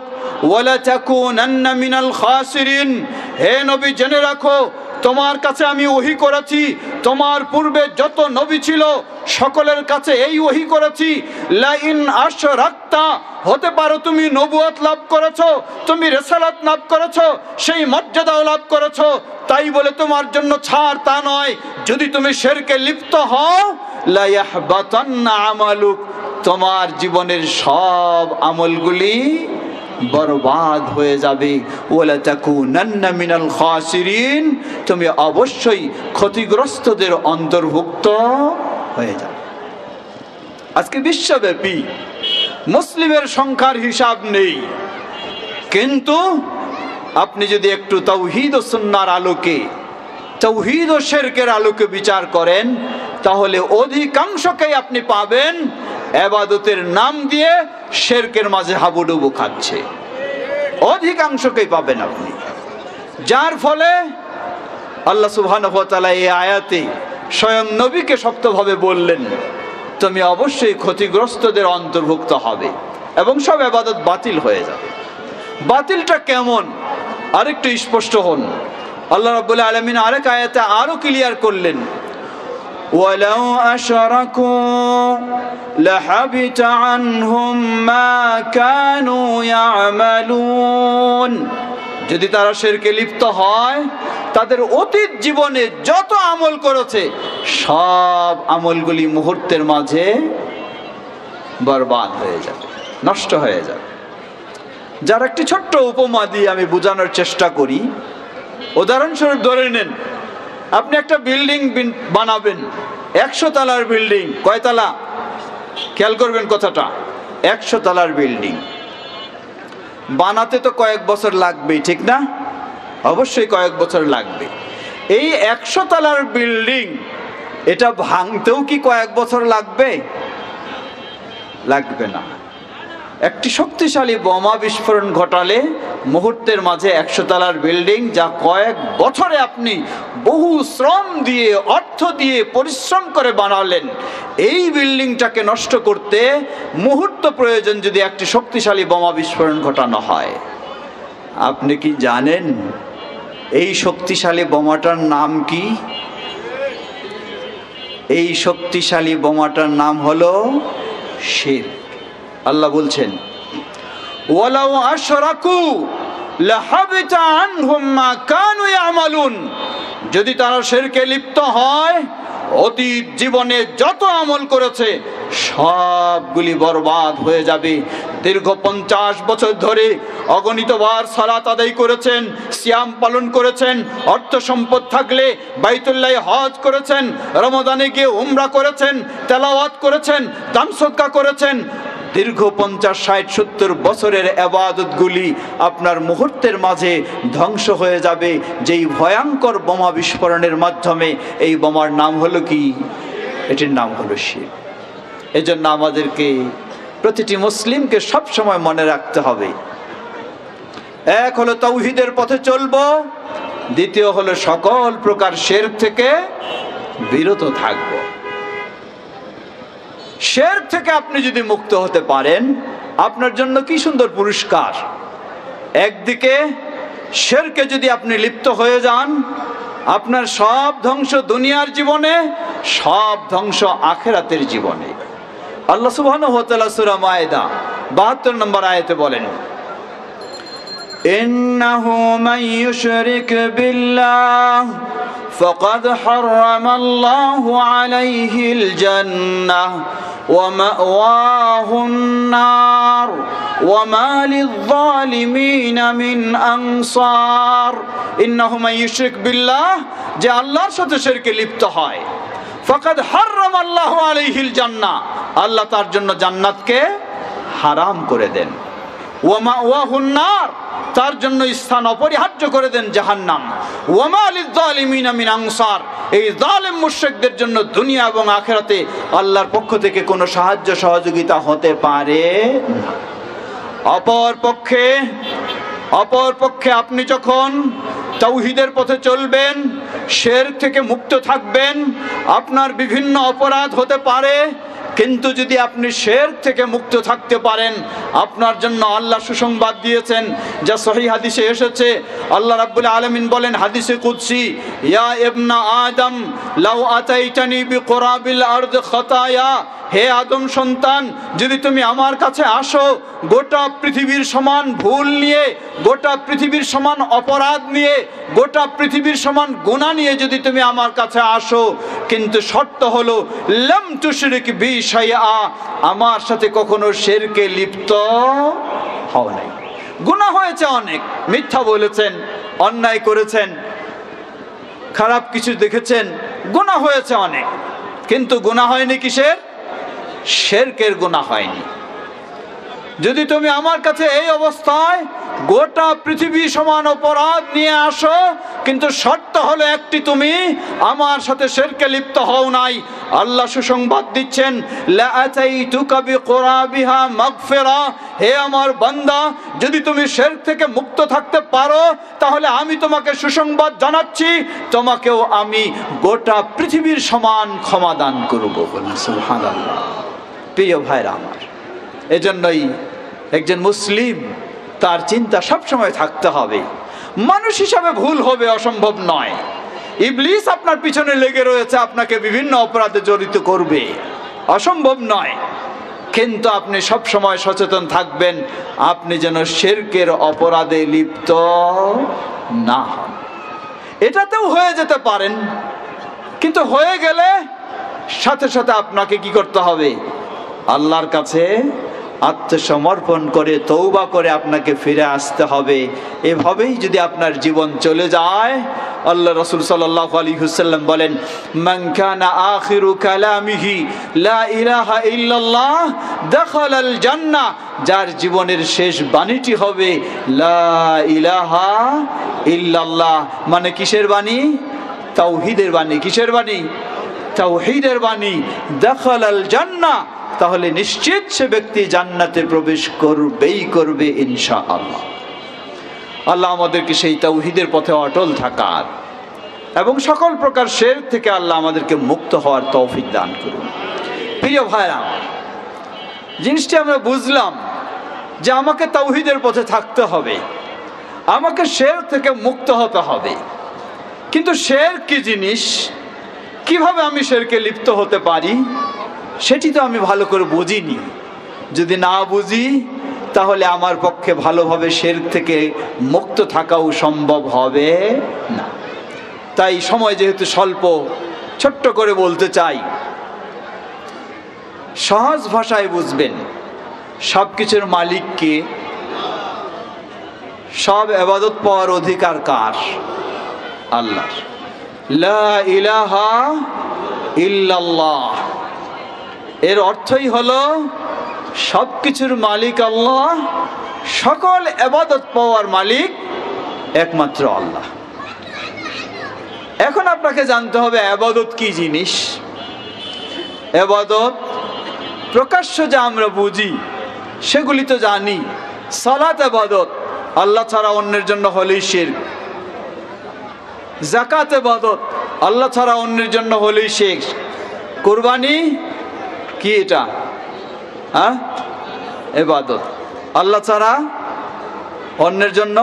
S1: ওয়া লা তাকুনান্না মিনাল খাসিরিন। হে নবী, জেনে রাখো, তোমার কাছে আমি ওহী করেছি, তোমার পূর্বে যত নবী ছিল সকলের কাছে এই ওহী করেছি। লাইন আশরাকতা, হতে পারো তুমি নবুয়ত লাভ করেছো, তুমি রিসালাত লাভ করেছো, সেই মর্যাদাও লাভ করেছো, তাই বলে তোমার জন্য ছাড় তা নয়। যদি তুমি শিরকে লিপ্ত হও, লা ইয়াহবাতান্না আমালুক, তোমার জীবনের সব আমলগুলি বরবাদ হয়ে যাবে। ওয়ালা তাকুনান্না মিনাল খাসিরিন, তুমি অবশ্যই ক্ষতিগ্রস্তদের অন্তর্ভুক্ত হয়ে যাবে। আজকে বিশ্বব্যাপী মুসলিমের সংখ্যার হিসাব নেই, কিন্তু আপনি যদি একটু তাওহীদ ও সুন্নাহর আলোকে, তাওহীদ ও শিরকের আলোকে বিচার করেন, তাহলে অধিকাংশকেই আপনি পাবেন ইবাদতের নাম দিয়ে শিরকের মাঝে হাবুডুবু খাচ্ছে। অধিকাংশকেই পাবেন আপনি। যার ফলে আল্লাহ সুবহানাহু ওয়া তাআলা এই আয়াতে স্বয়ং নবীকে শক্তভাবে বললেন, তুমি অবশ্যই ক্ষতিগ্রস্তদের অন্তর্ভুক্ত হবে এবং সব ইবাদত বাতিল হয়ে যাবে। বাতিলটা কেমন আরেকটু স্পষ্ট হন। আল্লাহ রাব্বুল আলামিন আরেক আয়াতে আরো ক্লিয়ার করলেন, ওয়ালাউ আশরাকু লাহাবিতা আনহুম মা কানু ইয়ামালুন। যদি তারা শিরকে লিপ্ত হয়, তাদের অতীত জীবনে যত আমল করেছে সব আমলগুলি মুহূর্তের মাঝে বরবাদ হয়ে যাবে, নষ্ট হয়ে যাবে। যার একটি ছোট্ট উপমা দিয়ে আমি বোঝানোর চেষ্টা করি। উদাহরণস্বরূপ ধরে নেন, আপনি একটা বিল্ডিং বানাবেন, 100 তলার বিল্ডিং। কয় তলা? খেয়াল করবেন কথাটা, 100 তলার বিল্ডিং বানাতে তো কয়েক বছর লাগবেই, ঠিক না? অবশ্যই কয়েক বছর লাগবে। এই 100 তলার বিল্ডিং এটা ভাঙতেও কি কয়েক বছর লাগবে? লাগবে না। একটি শক্তিশালী বোমা বিস্ফোরণ ঘটালে মুহূর্তের মাঝে 100 তলার বিল্ডিং, যা কয়েক বছরে আপনি বহু শ্রম দিয়ে, অর্থ দিয়ে, পরিশ্রম করে বানালেন, এই বিল্ডিংটাকে নষ্ট করতে মুহূর্ত প্রয়োজন যদি একটি শক্তিশালী বোমা বিস্ফোরণ ঘটানো হয়। আপনি কি জানেন এই শক্তিশালী বোমাটার নাম কি? এই শক্তিশালী বোমাটার নাম হলো শিরক। আল্লাহ বলছেন, ওয়ালাউ আশরাকু লাহাবিতা আনহুম মা কানু ইয়ামালুন। যদি তারা শিরকে লিপ্ত হয়, অতীত জীবনে যত আমল করেছে সবগুলি বরবাদ হয়ে যাবে। দীর্ঘ 50 বছর ধরে অগণিতবার সালাত আদায় করেছেন, সিয়াম পালন করেছেন, অর্থ সম্পদ থাকলে বাইতুল্লাহ হজ করেছেন, রমজানে গিয়ে উমরা করেছেন, তেলাওয়াত করেছেন, দান সদকা করেছেন। দীর্ঘ 50, 60, 70 বছরের ইবাদতগুলি আপনার মুহূর্তের মাঝে ধ্বংস হয়ে যাবে, যেই ভয়ঙ্কর বোমা বিস্ফোরণের মাধ্যমে। এই বোমার নাম হলো কি? এটির নাম হলো শিরক। এজন্য আমাদেরকে, প্রতিটি মুসলিমকে সব সময় মনে রাখতে হবে, এক হলো তাওহীদের পথে চলবো, দ্বিতীয় হলো সকল প্রকার শিরক থেকে বিরত থাকবো। শিরক থেকে আপনি যদি মুক্ত হতে পারেন, আপনার জন্য কি সুন্দর পুরস্কার। একদিকে শিরকে যদি আপনি লিপ্ত হয়ে যান, আপনার সব ধ্বংস দুনিয়ার জীবনে, সব ধ্বংস আখিরাতের জীবনে। আল্লাহ সুবহানাহু ওয়া তাআলা সূরা মায়েদা 72 নম্বর আয়াতে বলেন, ইন্নাহু মান ইউশরিক বিল্লাহ ফাকাদ হারামাল্লাহু আলাইহিল জান্নাহ ওয়া মাওয়াহুন নার ওয়া মা লিয-যালিমিনা মিন আনসার। ইন্নাহু মান ইউশরিক বিল্লাহ, যে আল্লাহর সাথে শিরকে লিপ্ত হয়, ফাকাদ হারামাল্লাহু আলাইহিল জান্নাহ, আল্লাহ তার জন্য জান্নাতকে হারাম করে দেন। ওয়া মাওয়াহুন নার, তার জন্য স্থান অপরিহার্য করে দেন জাহান্নাম। ওয়া মা লিয-যালিমিনা মিন আনসার, এই জালেম মুশরিকদের জন্য দুনিয়া এবং আখিরাতে আল্লাহর পক্ষ থেকে কোনো সাহায্য সহযোগিতা হতে পারে না। অপরপক্ষে আপনি যখন তাওহীদের পথে চলবেন, শিরক থেকে মুক্ত থাকবেন, আপনার বিভিন্ন অপরাধ হতে পারে, কিন্তু যদি আপনি শিরক থেকে মুক্ত থাকতে পারেন, আপনার জন্য আল্লাহ সুসংবাদ দিয়েছেন, যা সহিহ হাদিসে এসেছে। আল্লাহ রাব্বুল আলামিন বলেন হাদিসে কুদসি, ইয়া ইবনা আদম লাউ আতাইতানি বিকুরাবিল আরদ খাতায়া, হে আদম সন্তান, যদি তুমি আমার কাছে আসো গোটা পৃথিবীর সমান ভুল নিয়ে, গোটা পৃথিবীর সমান অপরাধ নিয়ে, গোটা পৃথিবীর সমান গুনাহ নিয়ে যদি তুমি আমার কাছে আসো, কিন্তু শর্ত হলো লাম তুশরিক বি শাইআ, আমার সাথে কখনো শিরকে লিপ্ত হও নাই। গুনাহ হয়েছে অনেক, মিথ্যা বলেছেন, অন্যায় করেছেন, খারাপ কিছু দেখেছেন, গুনাহ হয়েছে অনেক, কিন্তু গুনাহ হয়নি কিসের? শিরকের গুনাহ হয়নি। যদি তুমি আমার কাছে এই অবস্থায় গোটা পৃথিবী সমান অপরাধ নিয়ে আসো, কিন্তু শর্ত হলো একটি, তুমি আমার সাথে শিরকে লিপ্ত হও নাই, আল্লাহ সুসংবাদ দিচ্ছেন, লা আতাইতুকা বিকুরাবিহা মাগফিরা, হে আমার বান্দা, যদি তুমি শিরক থেকে মুক্ত থাকতে পারো, তাহলে আমি তোমাকে সুসংবাদ জানাচ্ছি, তোমাকেও আমি গোটা পৃথিবীর সমান ক্ষমা দান করব। সুবহানাল্লাহ। প্রিয় ভাইরা আমার, এজন্যই একজন মুসলিম তার চিন্তা সবসময় থাকতে হবে, মানুষ হিসাবে ভুল হবে অসম্ভব নয়। ইবলিস আপনার পিছনে লেগে রয়েছে, আপনাকে বিভিন্ন অপরাধে জড়িত করবে, অসম্ভব নয়। কিন্তু আপনি সব সময় সচেতন থাকবেন আপনি যেন শিরকের অপরাধে লিপ্ত না হন। এটাতেও হয়ে যেতে পারেন, কিন্তু হয়ে গেলে সাথে সাথে আপনাকে কি করতে হবে? আল্লাহর কাছে আত্মসমর্পণ করে তওবা করে আপনাকে ফিরে আসতে হবে। এভাবেই যদি আপনার জীবন চলে যায়, আল্লাহ রাসূল সাল্লাল্লাহু আলাইহি ওয়াসাল্লাম বলেন, মান কানা আখিরু কালামিহি লা ইলাহা ইল্লাল্লাহ দাখালাল জান্নাহ, যার জীবনের শেষ বাণীটি হবে লা ইলাহা ইল্লাল্লাহ, মানে কিসের বাণী? তাওহীদের বাণী। কিসের বাণী? তাওহীদের বাণী। দাখালাল জান্নাহ, তাহলে নিশ্চিত সে ব্যক্তি জান্নাতে প্রবেশ করবেই করবে ইনশাআল্লাহ। আল্লাহ আমাদেরকে সেই তাওহীদের পথে অটল থাকার এবং সকল প্রকার শিরক থেকে আল্লাহ আমাদেরকে মুক্ত হওয়ার তৌফিক দান করুন। প্রিয় ভাইরা, জিনিসটি আমরা বুঝলাম যে আমাকে তাওহীদের পথে থাকতে হবে, আমাকে শিরক থেকে মুক্ত হতে হবে। কিন্তু শিরক কি জিনিস, কিভাবে আমি শিরকে লিপ্ত হতে পারি, সেটি তো আমি ভালো করে বুঝিনি। যদি না বুঝি তাহলে আমার পক্ষে ভালোভাবে শিরক থেকে মুক্ত থাকাও সম্ভব হবে না। তাই সময় যেহেতু স্বল্প, ছোট্ট করে বলতে চাই, সহজ ভাষায় বুঝবেন সব কিছুর মালিক কে, সব ইবাদত পাওয়ার অধিকার কার? আল্লাহর। লা ইলাহা ইল্লাল্লাহ, এর অর্থই হলো সবকিছুর মালিক আল্লাহ, সকল ইবাদত পাওয়ার মালিক একমাত্র আল্লাহ। এখন আপনাকে জানতে হবে ইবাদত কি জিনিস। ইবাদত প্রকাশ্য যা আমরা বুঝি সেগুলি তো জানি। সালাত ইবাদত, আল্লাহ ছাড়া অন্যের জন্য হলেই শিরক। যাকাত ইবাদত, আল্লাহ ছাড়া অন্যের জন্য হলেই শিরক। কুরবানি কি? এটা ইবাদত, আল্লাহ ছাড়া অন্যের জন্য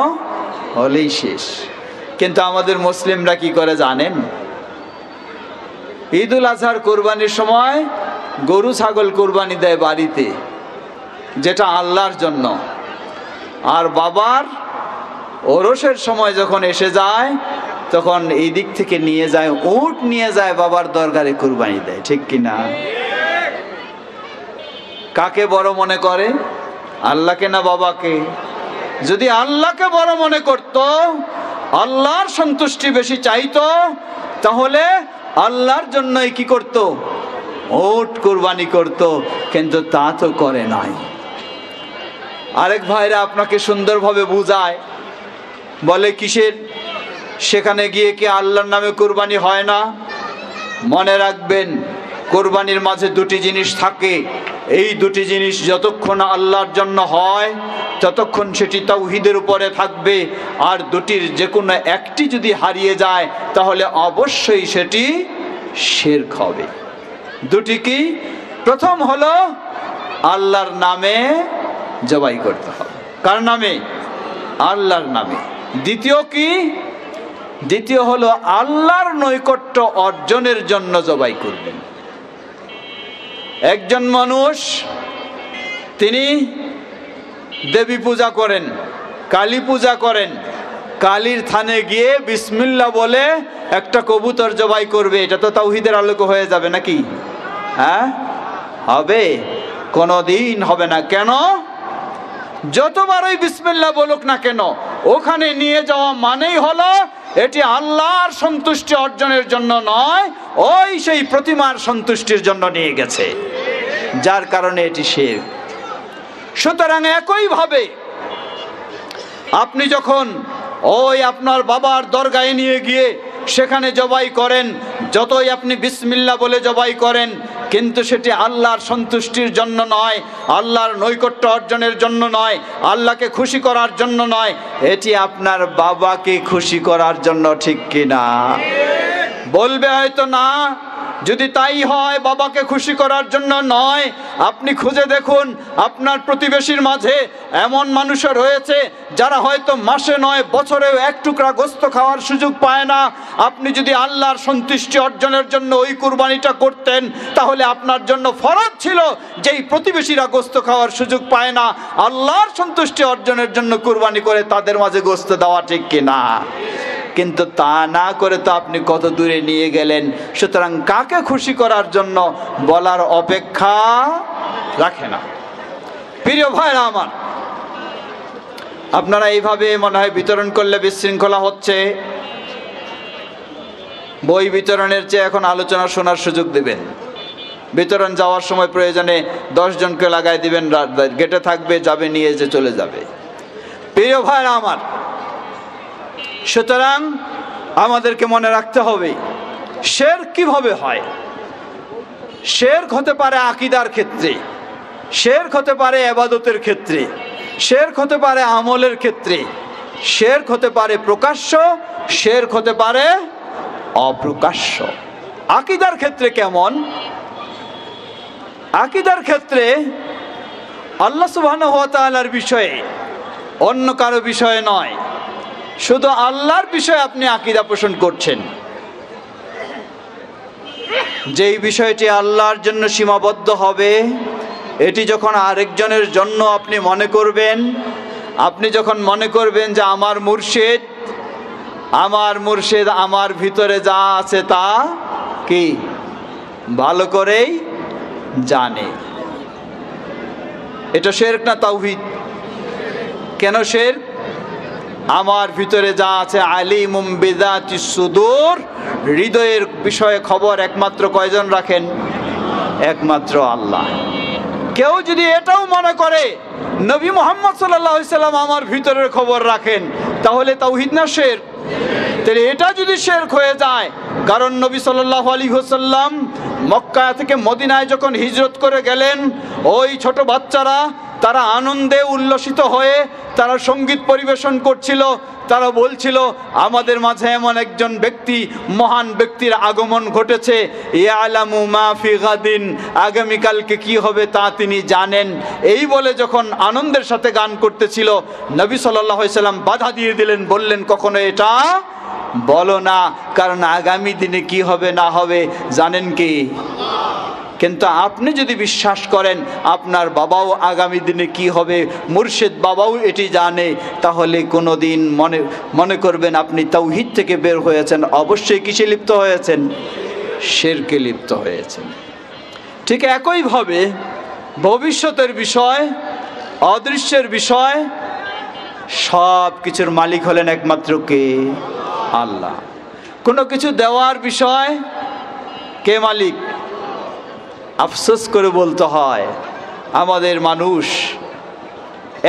S1: হলেই শেষ। কিন্তু আমাদের মুসলিমরা কি করে জানেন? ঈদুল আজহার কুরবানির সময় গরু ছাগল কুরবানি দেয় বাড়িতে, যেটা আল্লাহর জন্য। আর বাবার ওরসের সময় যখন এসে যায় তখন এই দিক থেকে নিয়ে যায়, উট নিয়ে যায় বাবার দরবারে কুরবানি দেয়। ঠিক কিনা? কাকে বড় মনে করে? আল্লাহকে না বাবাকে? যদি আল্লাহকে বড় মনে করত, আল্লাহর সন্তুষ্টি বেশি চাইতো, তাহলে আল্লাহর জন্যই কি করত? উট কুরবানি করত। কিন্তু তা তো করে নাই। আরেক ভাইরা আপনাকে সুন্দরভাবে বুঝায়, বলে কিসের? সেখানে গিয়ে কি আল্লাহর নামে কুরবানি হয় না? মনে রাখবেন, কুরবানির মাঝে দুটি জিনিস থাকে। এই দুটি জিনিস যতক্ষণ আল্লাহর জন্য হয় ততক্ষণ সেটি তাওহীদের উপরে থাকবে, আর দুটির যে কোনো একটি যদি হারিয়ে যায় তাহলে অবশ্যই সেটি শিরক হবে। দুটি কি? প্রথম হলো আল্লাহর নামে জবাই করতে হবে। কার নামে? আল্লাহর নামে। দ্বিতীয় কি? দ্বিতীয় হলো আল্লাহর নৈকট্য অর্জনের জন্য জবাই করবেন। একজন মানুষ তিনি দেবী পূজা করেন, কালী পূজা করেন, কালীর থানে গিয়ে বিসমিল্লাহ বলে একটা কবুতর জবাই করবে, এটা তো তাওহীদের আলোকে হয়ে যাবে নাকি? হ্যাঁ, হবে? কোনোদিন হবে না। কেন? যতবারই বিসমিল্লাহ বলুক না কেন, ওখানে নিয়ে যাওয়া মানেই হলো এটি আল্লাহর সন্তুষ্টি অর্জনের জন্য নয়, ওই সেই প্রতিমার সন্তুষ্টির জন্য নিয়ে গেছে, যার কারণে এটি শিরক। সুতরাং একইভাবে আপনি যখন ওই আপনার বাবার দরগায় নিয়ে গিয়ে সেখানে জবাই করেন, যতই আপনি বিসমিল্লাহ বলে জবাই করেন, কিন্তু সেটি আল্লাহর সন্তুষ্টির জন্য নয়, আল্লাহর নৈকট্য অর্জনের জন্য নয়, আল্লাহকে খুশি করার জন্য নয়, এটি আপনার বাবাকে খুশি করার জন্য। ঠিক কিনা? বলবে হয়তো না যদি তাই হয় বাবাকে খুশি করার জন্য নয়, আপনি খুঁজে দেখুন আপনার প্রতিবেশীর মাঝে এমন মানুষও রয়েছে যারা হয়তো মাসে নয় বছরেও এক টুকরা গোশত খাওয়ার সুযোগ পায় না। আপনি যদি আল্লাহর সন্তুষ্টি অর্জনের জন্য ওই কুরবানিটা করতেন, তাহলে আপনার জন্য ফরজ ছিল যেই প্রতিবেশীরা গোশত খাওয়ার সুযোগ পায় না, আল্লাহর সন্তুষ্টি অর্জনের জন্য কুরবানি করে তাদের মাঝে গোশত দেওয়া, ঠিক কিনা? কিন্তু তা না করে তো আপনি কত দূরে নিয়ে গেলেন। সুতরাং কাকে খুশি করার জন্য বলার অপেক্ষা রাখে না। প্রিয় ভাইরা আমার, আপনারা এইভাবে মনে হয় বিতরণ করলে বিশৃঙ্খলা হচ্ছে। বই বিতরণের চেয়ে এখন আলোচনা শোনার সুযোগ দিবেন। বিতরণ যাওয়ার সময় প্রয়োজনে 10 জনকে লাগাই দিবেন, গেটে থাকবে, যাবে, নিয়ে যে চলে যাবে। প্রিয় ভাইরা আমার, সুতরাং আমাদেরকে মনে রাখতে হবে শিরক কিভাবে হয়। শিরক হতে পারে আকীদার ক্ষেত্রে, শিরক হতে পারে ইবাদতের ক্ষেত্রে, শিরক হতে পারে আমলের ক্ষেত্রে, শিরক হতে পারে প্রকাশ্য, শিরক হতে পারে অপ্রকাশ্য। আকীদার ক্ষেত্রে কেমন? আকীদার ক্ষেত্রে আল্লাহ সুবহানাহু ওয়া তাআলার বিষয়ে, অন্য কারো বিষয়ে নয়, শুধু আল্লাহর বিষয়ে আপনি আকীদা পোষণ করছেন। যেই বিষয়টি আল্লাহর জন্য সীমাবদ্ধ হবে, এটি যখন আরেকজনের জন্য আপনি মনে করবেন, আপনি যখন মনে করবেন যে আমার মুর্শিদ আমার ভিতরে যা আছে তা কি ভালো করেই জানে, এটা শিরক না তাওহীদ? কেন শিরক? আমার ভিতরে যা আছে, আলিমুম বিযাতিস সুদূর, হৃদয়ের বিষয়ে খবর একমাত্র কয়জন রাখেন? একমাত্র আল্লাহ। কেউ যদি এটাও মনে করে নবী মুহাম্মদ সাল্লাল্লাহু আলাইহি সাল্লাম আমার ভিতরের খবর রাখেন, তাহলে তাওহীদ না শিরক? তাহলে এটা যদি শিরক হয়ে যায়, কারণ নবী সাল্লাল্লাহু আলাইহি ওয়াসাল্লাম মক্কা থেকে মদিনায় যখন হিজরত করে গেলেন, ওই ছোট বাচ্চারা তারা আনন্দে উল্লসিত হয়ে তারা সঙ্গীত পরিবেশন করছিল। তারা বলছিল, আমাদের মাঝে এমন একজন ব্যক্তি, মহান ব্যক্তির আগমন ঘটেছে, ইয়ালামু মা ফি গাদিন, আগামীকালকে কি হবে তা তিনি জানেন। এই বলে যখন আনন্দের সাথে গান করতেছিল, নবী সাল্লাল্লাহু আলাইহি সাল্লাম বাধা দিয়ে দিলেন, বললেন কখনো এটা বলো না, কারণ আগামী দিনে কি হবে না হবে জানেন কি? কিন্তু আপনি যদি বিশ্বাস করেন আপনার বাবাও আগামী দিনে কি হবে, মুর্শিদ বাবাও এটি জানে, তাহলে কোনোদিন মনে করবেন আপনি তাওহীদ থেকে বের হয়েছেন। অবশ্যই কিসে লিপ্ত হয়েছেন? শিরকে লিপ্ত হয়েছেন। ঠিক একইভাবে ভবিষ্যতের বিষয়, অদৃশ্যের বিষয়, সব কিছুর মালিক হলেন একমাত্র কে? আল্লাহ। কোনো কিছু দেওয়ার বিষয় কে মালিক? আফসোস করে বলতে হয়, আমাদের মানুষ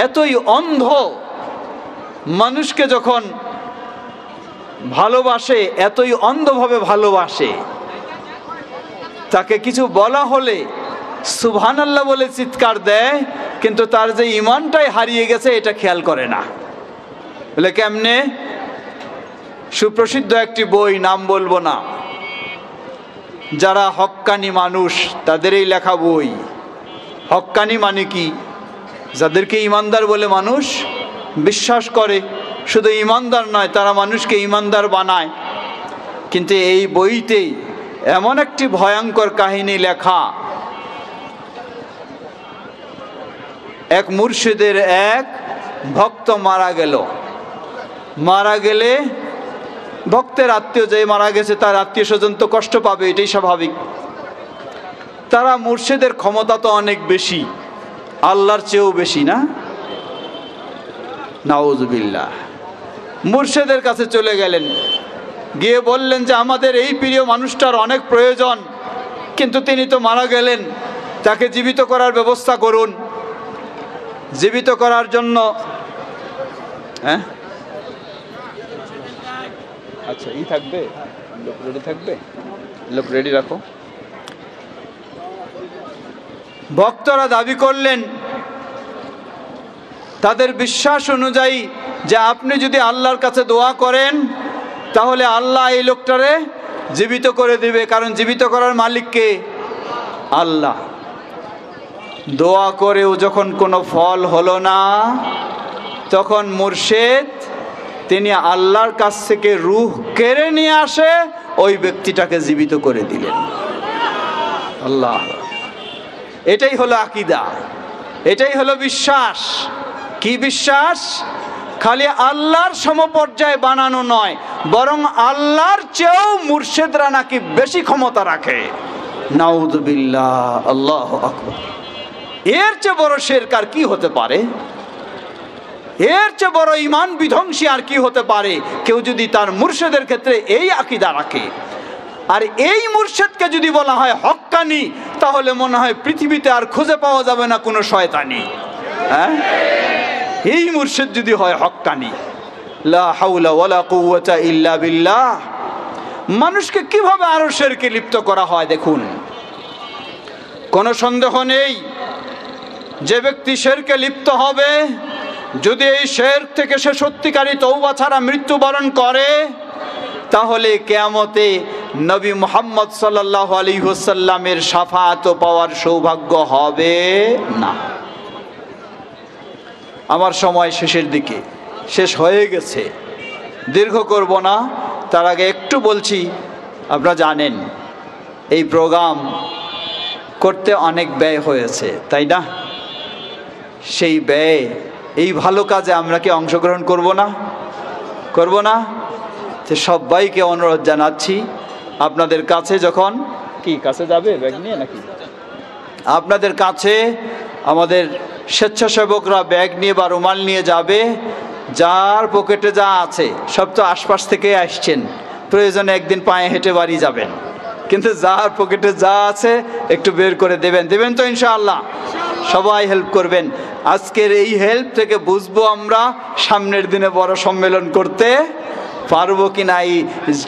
S1: এতই অন্ধ, মানুষকে যখন ভালোবাসে এতই অন্ধভাবে ভালোবাসে, তাকে কিছু বলা হলে সুবহানাল্লাহ বলে চিৎকার দেয়, কিন্তু তার যে ঈমানটাই হারিয়ে গেছে এটা খেয়াল করে না। বলে কেমনে? সুপ্রসিদ্ধ একটি বই, নাম বলবো না, যারা হক্কানি মানুষ তাদেরই লেখা বই। হক্কানি মানে কি? যাদেরকে ইমানদার বলে মানুষ বিশ্বাস করে, শুধু ইমানদার নয়, তারা মানুষকে ইমানদার বানায়। কিন্তু এই বইতেই এমন একটি ভয়ঙ্কর কাহিনী লেখা, এক মুর্শিদের এক ভক্ত মারা গেলে ভক্তের আত্মীয়, যে মারা গেছে তার আত্মীয় স্বজন তো কষ্ট পাবে, এটাই স্বাভাবিক। তারা, মুর্শিদের ক্ষমতা তো অনেক বেশি, আল্লাহর চেয়েও বেশি, না? নাউজুবিল্লাহ। মুর্শিদের কাছে চলে গেলেন, গিয়ে বললেন যে আমাদের এই প্রিয় মানুষটার অনেক প্রয়োজন, কিন্তু তিনি তো মারা গেলেন, তাকে জীবিত করার ব্যবস্থা করুন। জীবিত করার জন্য আচ্ছা থাকবে, লোক রেডি থাকবে, লোক রেডি রাখো। ভক্তরা দাবি করলেন তাদের বিশ্বাস অনুযায়ী যে আপনি যদি আল্লাহর কাছে দোয়া করেন তাহলে আল্লাহ এই লোকটারে জীবিত করে দিবে, কারণ জীবিত করার মালিক কে? আল্লাহ। দোয়া করেও যখন কোনো ফল হলো না, তখন মুর্শিদ তিনি আল্লাহর কাছ থেকে রূহ কেড়ে নিয়ে আসে ওই ব্যক্তিটাকে জীবিত করে দিলেন। আল্লাহ, এটাই হলো আকীদা, এটাই হলো বিশ্বাস। কি বিশ্বাস? খালি আল্লাহর সমপর্যায়ে বানানো নয়, বরং আল্লাহর চেয়েও মুর্শিদরা নাকি বেশি ক্ষমতা রাখে। নাউযুবিল্লাহ, আল্লাহু আকবার। এর চেয়ে বড় শিরক আর কি হতে পারে? এর চেয়ে বড় ঈমান বিধ্বংসী আর কি হতে পারে? কেউ যদি তার মুর্শিদের ক্ষেত্রে এই আকীদা রাখে, আর এই মুর্শিদকে যদি বলা হয় হক্কানি, তাহলে মনে হয় পৃথিবীতে আর খুঁজে পাওয়া যাবে না কোনো শয়তানি। হ্যাঁ, এই মুর্শিদ যদি হয় হক্কানি, লা হাওলা ওয়ালা কুওয়াতা ইল্লা বিল্লাহ। মানুষকে কিভাবে আরো শিরকে লিপ্ত করা হয় দেখুন। কোনো সন্দেহ নেই, যে ব্যক্তি শিরকে লিপ্ত হবে, যদি এই শিরক থেকে সে সত্যিকারী তওবা ছাড়া মৃত্যুবরণ করে, তাহলে কিয়ামতে নবী মুহাম্মদ সাল্লাল্লাহু আলাইহি ওয়াসাল্লামের শাফাআত পাওয়ার সৌভাগ্য হবে না। আমার সময় শেষের দিকে, শেষ হয়ে গেছে, দীর্ঘ করব না। তার আগে একটু বলছি, আপনারা জানেন এই প্রোগ্রাম করতে অনেক ব্যয় হয়েছে, তাই না? সেই ব্যয়, এই ভালো কাজে আমরা কি অংশগ্রহণ করব না? করব না? তো সবাইকে অনুরোধ জানাচ্ছি, আপনাদের কাছে যখন কি কাছে যাবে ব্যাগ নিয়ে নাকি আপনাদের কাছে আমাদের স্বেচ্ছাসেবকরা ব্যাগ নিয়ে বা রুমাল নিয়ে যাবে। যার পকেটে যা আছে, সব তো আশপাশ থেকে আসছেন, প্রয়োজনে একদিন পায়ে হেঁটে বাড়ি যাবেন, কিন্তু যার পকেটে যা আছে একটু বের করে দেবেন। দেবেন তো ইনশাআল্লাহ? সবাই হেল্প করবেন। আজকের এই হেল্প থেকে বুঝবো আমরা সামনের দিনে বড় সম্মেলন করতে পারবো কি না।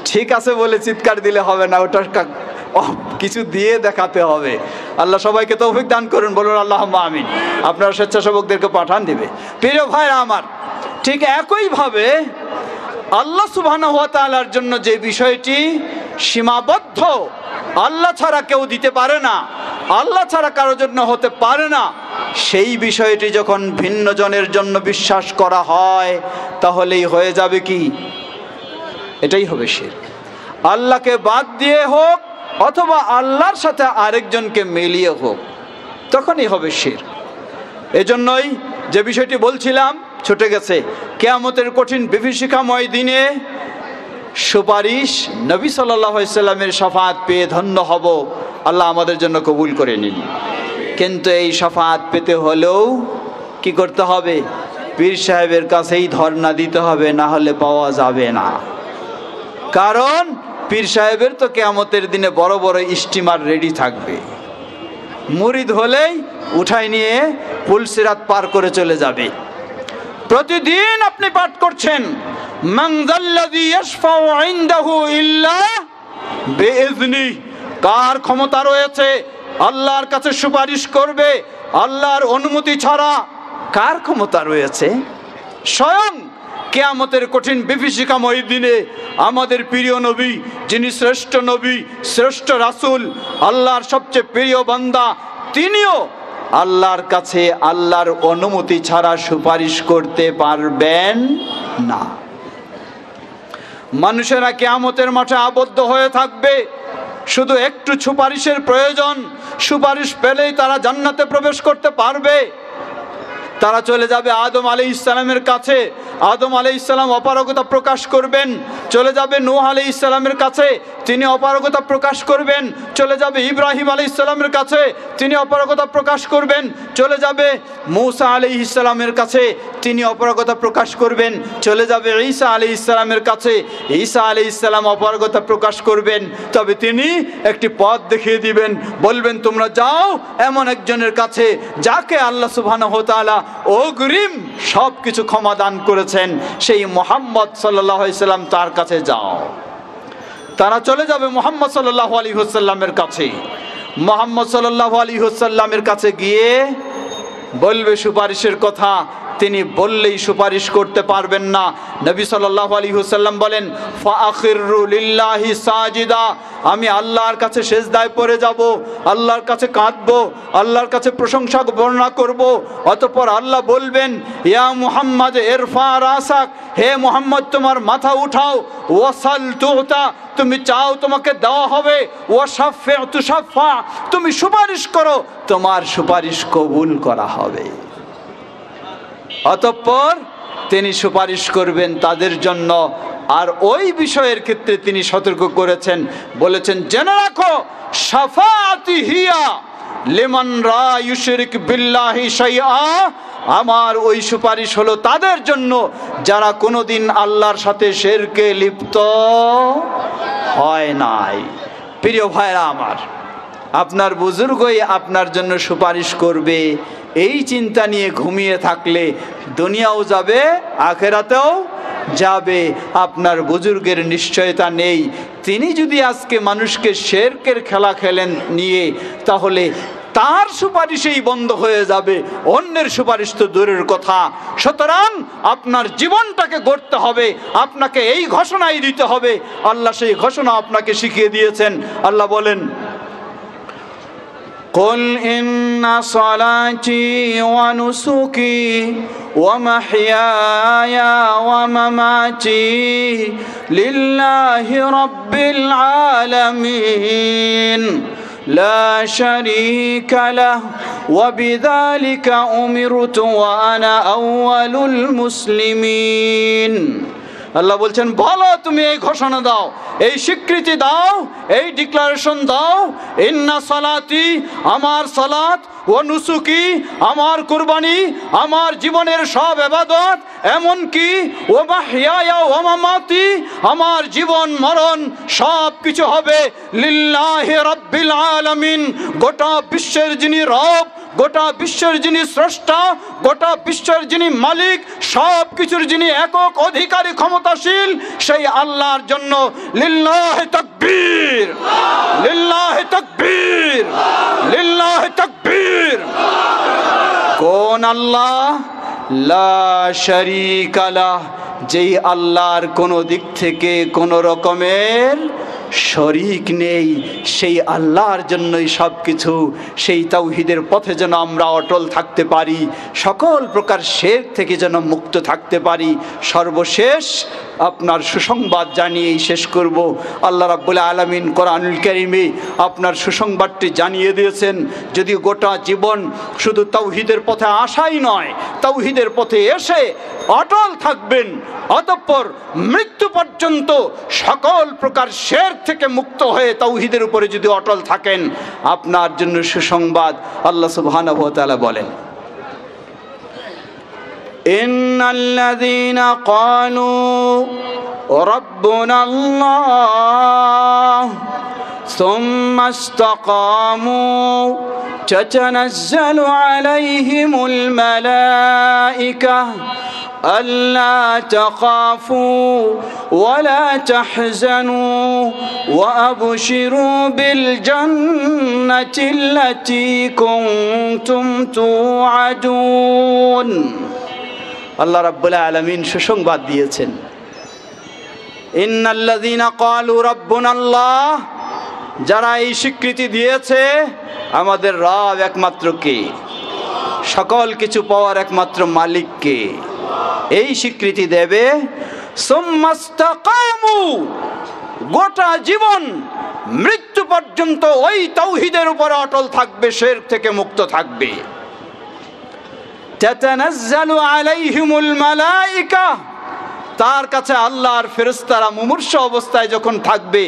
S1: ঠিক আছে বলে চিৎকার দিলে হবে না, ওটা কিছু দিয়ে দেখাতে হবে। আল্লাহ সবাইকে তৌফিক দান করুন, বলুন আল্লাহুম্মা আমিন। আপনারা স্বেচ্ছাসেবকদেরকে পাঠান দিবে। প্রিয় ভাইরা আমার, ঠিক একইভাবে আল্লাহ সুবহানাহু ওয়া তাআলার জন্য যে বিষয়টি সীমাবদ্ধ, আল্লাহ ছাড়া কেউ দিতে পারে না, আল্লাহ ছাড়া কারোর জন্য হতে পারে না, সেই বিষয়টি যখন ভিন্ন জনের জন্য বিশ্বাস করা হয়, তাহলেই হয়ে যাবে কি? এটাই হবে শিরক। আল্লাহকে বাদ দিয়ে হোক অথবা আল্লাহর সাথে আরেকজনকে মিলিয়ে হোক, তখনই হবে শিরক। এজন্যই যে বিষয়টি বলছিলাম ছুটে গেছে, কিয়ামতের কঠিন বিভীষিকাময় দিনে সুপারিশ, নবী সাল্লাল্লাহু আলাইহি সাল্লামের শাফাআত পেয়ে ধন্য হব। আল্লাহ আমাদের জন্য কবুল করে নিন। কিন্তু এই শাফাআত পেতে হলেও কি করতে হবে? পীর সাহেবের কাছেই ধর্ণা দিতে হবে, না হলে পাওয়া যাবে না। কারণ পীর সাহেবের তো কিয়ামতের দিনে বড় বড় স্টিমার রেডি থাকবে, মুরিদ হলেই উঠাই নিয়ে পুলসিরাত পার করে চলে যাবে। প্রতিদিন আপনি পাঠ করছেন, মান যাল্লাযী ইয়াশফাউ ইনদাহু ইল্লা বিইজনি। কার ক্ষমতা রয়েছে আল্লাহর কাছে সুপারিশ করবে আল্লাহর অনুমতি ছাড়া? কার ক্ষমতা রয়েছে? স্বয়ং কিয়ামতের কঠিন বিভীষিকাময় দিনে আমাদের প্রিয় নবী, যিনি শ্রেষ্ঠ নবী, শ্রেষ্ঠ রাসূল, আল্লাহর সবচেয়ে প্রিয় বান্দা, তিনিও আল্লাহর কাছে আল্লাহর অনুমতি ছাড়া সুপারিশ করতে পারবেন না। মানুষেরা কিয়ামতের মাঠে আবদ্ধ হয়ে থাকবে, শুধু একটু সুপারিশের প্রয়োজন, সুপারিশ পেলেই তারা জান্নাতে প্রবেশ করতে পারবে। তারা চলে যাবে আদম আলাইহিস সালামের কাছে, আদম আলাইহিস সালাম অপারগতা প্রকাশ করবেন। চলে যাবে নূহ আলাইহিস সালামের কাছে, তিনি অপারগতা প্রকাশ করবেন। চলে যাবে ইব্রাহিম আলাইহিস সালামের কাছে, তিনি অপারগতা প্রকাশ করবেন। চলে যাবে মূসা আলাইহিস সালামের কাছে, তিনি অপারগতা প্রকাশ করবেন। চলে যাবে ঈসা আলাইহিস সালামের কাছে, ঈসা আলাইহিস সালাম অপারগতা প্রকাশ করবেন। তবে তিনি একটি পথ দেখিয়ে দিবেন, বলবেন তোমরা যাও এমন একজনের কাছে যাকে আল্লাহ সুবহানাহু ওয়া তাআলা অগ্রিম সব কিছু ক্ষমা দান করেছেন, সেই মুহাম্মদ সাল্লাল্লাহু আলাইহি সাল্লাম, তার কাছে যাও। তারা চলে যাবে মুহাম্মদ সাল্লাল্লাহু আলাইহি ওয়াসাল্লামের কাছে। মুহাম্মদ সাল্লাল্লাহু আলাইহি ওয়াসাল্লামের কাছে গিয়ে বলবে সুপারিশের কথা, তিনি বললেই সুপারিশ করতে পারবেন না। নবী সাল্লাল্লাহু আলাইহি ওয়াসাল্লাম বলেন, ফাআখিরু লিল্লাহি সাজিদা, আমি আল্লাহর কাছে সেজদায় পড়ে যাব, আল্লাহর কাছে কাঁদবো, আল্লাহর কাছে প্রশংসা বর্ণনা করব। অতঃপর আল্লাহ বলবেন, ইয়া মুহাম্মদ ইরফা রাসাক, হে মুহাম্মদ তোমার মাথা উঠাও, ওয়াসাল তুতা, তুমি চাও তোমাকে দেওয়া হবে, ওয়াশাফি তুশাফা, তুমি সুপারিশ করো, তোমার সুপারিশ কবুল করা হবে। অতঃপর তিনি সুপারিশ করবেন তাদের জন্য। আর ওই বিষয়ের ক্ষেত্রে তিনি সতর্ক করেছেন, বলেছেন, জেনে রাখো, শাফাআতি হিয়া লিমান রা ইউশরিক বিল্লাহি শাইআ, আমার ওই সুপারিশ হলো তাদের জন্য যারা কোনোদিন আল্লাহর সাথে শিরকে লিপ্ত হয় নাই। প্রিয় ভাইরা আমার, আপনার বুজুর্গই আপনার জন্য সুপারিশ করবে, এই চিন্তা নিয়ে ঘুমিয়ে থাকলে দুনিয়াও যাবে, আখিরাতেও যাবে। আপনার বুজুর্গের নিশ্চয়তা নেই। তিনি যদি আজকে মানুষকে শিরকের খেলা খেলেন নিয়ে, তাহলে তার সুপারিশেই বন্ধ হয়ে যাবে, অন্যের সুপারিশ তো দূরের কথা। সুতরাং আপনার জীবনটাকে গড়তে হবে, আপনাকে এই ঘোষণাই দিতে হবে। আল্লাহ সেই ঘোষণা আপনাকে শিখিয়ে দিয়েছেন। আল্লাহ বলেন, قل إن صلاتي ونسكي ومحياي ومماتي لله رب العالمين لا شريك له وبذلك أمرت وأنا أول المسلمين। আল্লাহ বলছেন, বলো, তুমি এই ঘোষণা দাও, এই স্বীকৃতি দাও, এই ডিক্লারেশন দাও, ইন্না সালাতি, আমার সালাত, ও নুসুকি, আমার কুরবানি, আমার জীবনের সব ইবাদত, এমনকি ও মাহইয়া ও মামাতি, আমার জীবন মরণ সব কিছু হবে লিল্লাহি রাব্বিল আলামিন, গোটা বিশ্বের যিনি রব, গোটা বিশ্বের যিনি স্রষ্টা, গোটা বিশ্বের যিনি মালিক, সব কিছুর যিনি একক অধিকারী ক্ষমতাশীল, সেই আল্লাহর জন্য লিল্লাহি তাকবীর, লিল্লাহি তাকবীর, লিল্লাহি তাকবীর। কোন আল্লাহ? লা শারীকা লাহ, যেই আল্লাহর কোনো দিক থেকে কোনো রকমের শরীক নেই, সেই আল্লাহর জন্যই সব কিছু। সেই তাওহীদের পথে যেন আমরা অটল থাকতে পারি, সকল প্রকার শিরক থেকে যেন মুক্ত থাকতে পারি। সর্বশেষ আপনার সুসংবাদ জানিয়েই শেষ করব। আল্লাহ রাব্বুল আলামিন কোরআনুল কারীমে আপনার সুসংবাদটি জানিয়ে দিয়েছেন। যদি গোটা জীবন শুধু তাওহীদের পথে আসাই নয়, তাওহীদের পথে এসে অটল থাকবেন, অতঃপর মৃত্যু পর্যন্ত সকল প্রকার শিরক থেকে মুক্ত হয়ে তাওহীদের উপরে যদি অটল থাকেন, আপনার জন্য সুসংবাদ। আল্লাহ সুবহানাহু ওয়া তাআলা বলেন, ইন্নাল্লাযীনা ক্বালু রাব্বুনাল্লাহ সুম্মা ইসতাকামু তাতানাজ্জালু আলাইহিমুল মালায়েকা ألا تخافوا ولا تحزنوا وأبشروا بالجنة التي كنتم توعدون। আল্লাহ রাব্বুল আলামিন সুসংবাদ দিয়েছেন, ইন্নাল্লাযীনা ক্বালু রাব্বুনাল্লাহ, যারা এই স্বীকৃতি দিয়েছে আমাদের রব একমাত্র কে, সকল কিছু পাওয়ার একমাত্র মালিক কে, এই স্বীকৃতি দেবে। সুম্মাস্তাকামু, গোটা জীবন মৃত্যু পর্যন্ত ওই তাওহীদের উপর অটল থাকবে, শিরক থেকে মুক্ত থাকবে। তাতানাজ্জালু আলাইহিমুল মালায়েকা, তার কাছে আল্লাহর ফেরেশতারা মুমূর্ষু অবস্থায় যখন থাকবে,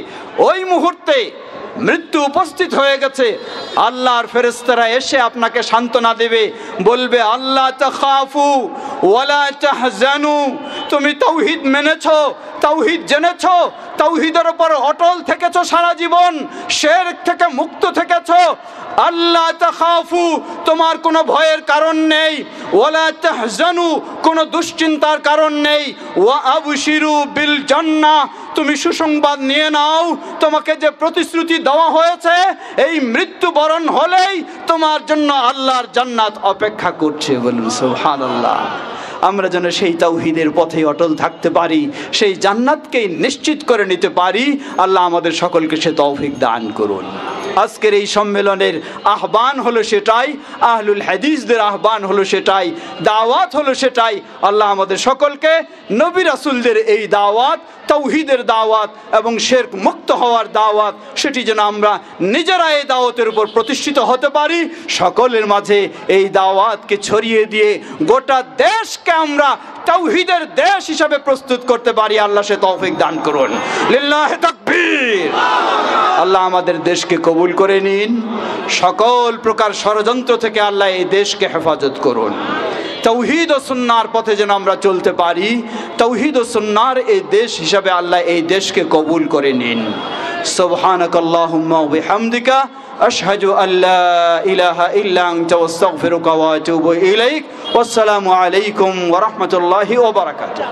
S1: ওই মুহূর্তে মৃত্যু উপস্থিত হয়ে গেছে, আল্লাহর ফেরেশতারা এসে আপনাকে সান্ত্বনা দেবে, বলবে, আল্লাহ তাখাফু ওয়ালা তাহজানু, তুমি তাওহীদ মেনেছো, তাওহীদ জেনেছো, তাওহীদের উপর অটল থেকেছো সারা জীবন, শিরক থেকে মুক্ত থেকেছো। আল্লাহ তাখাফু, তোমার কোনো ভয়ের কারণ নেই, ওয়ালা তাহজানু, কোনো দুশ্চিন্তার কারণ নেই, ওয়া আবশিরু বিল জান্নাহ, তুমি সুসংবাদ নিয়ে নাও, তোমাকে যে প্রতিশ্রুতি দেওয়া হয়েছে, এই মৃত্যুবরণ হলেই তোমার জন্য আল্লাহর জান্নাত অপেক্ষা করছে। বলুন সুবহানাল্লাহ। আমরা যেন সেই তাওহীদের পথে অটল থাকতে পারি, সেই জান্নাতকে নিশ্চিত করে নিতে পারি। আল্লাহ আমাদের সকলকে সে তৌফিক দান করুন। আজকের এই সম্মেলনের আহ্বান হলো সেটাই, আহলুল হাদিসদের আহ্বান হলো সেটাই, দাওয়াত হলো সেটাই। আল্লাহ আমাদের সকলকে নবী রাসূলদের এই দাওয়াত, তাওহীদের দাওয়াত এবং শিরক মুক্ত হওয়ার দাওয়াত, সেটি যেন আমরা নিজেরা এই দাওয়াতের উপর প্রতিষ্ঠিত হতে পারি, সকলের মাঝে এই দাওয়াতকে ছড়িয়ে দিয়ে গোটা দেশকে আমরা তাওহীদের দেশ হিসাবে প্রস্তুত করতে পারি। আল্লাহ সে তৌফিক দান করুন। লিল্লাহি তাকবীর। আল্লাহ আমাদের দেশকে কবুল করে নিন, সকল প্রকার ষড়যন্ত্র থেকে আল্লাহ এই দেশকে হেফাজত করুন। তাওহীদ ও সুন্নাহর পথে যেন আমরা চলতে পারি, তাওহীদ ও সুন্নাহর এই দেশ হিসাবে আল্লাহ এই দেশকে কবুল করে নিন। সুবহানাকাল্লাহুম্মা ওয়া বিহামদিকা আশহাদু আল্লা ইলাহা ইল্লা আনতা আস্তাগফিরুকা ওয়া আতুবু ইলাইক। ওয়াসসালামু আলাইকুম ওয়া রাহমাতুল্লাহি ওয়া বারাকাতুহু।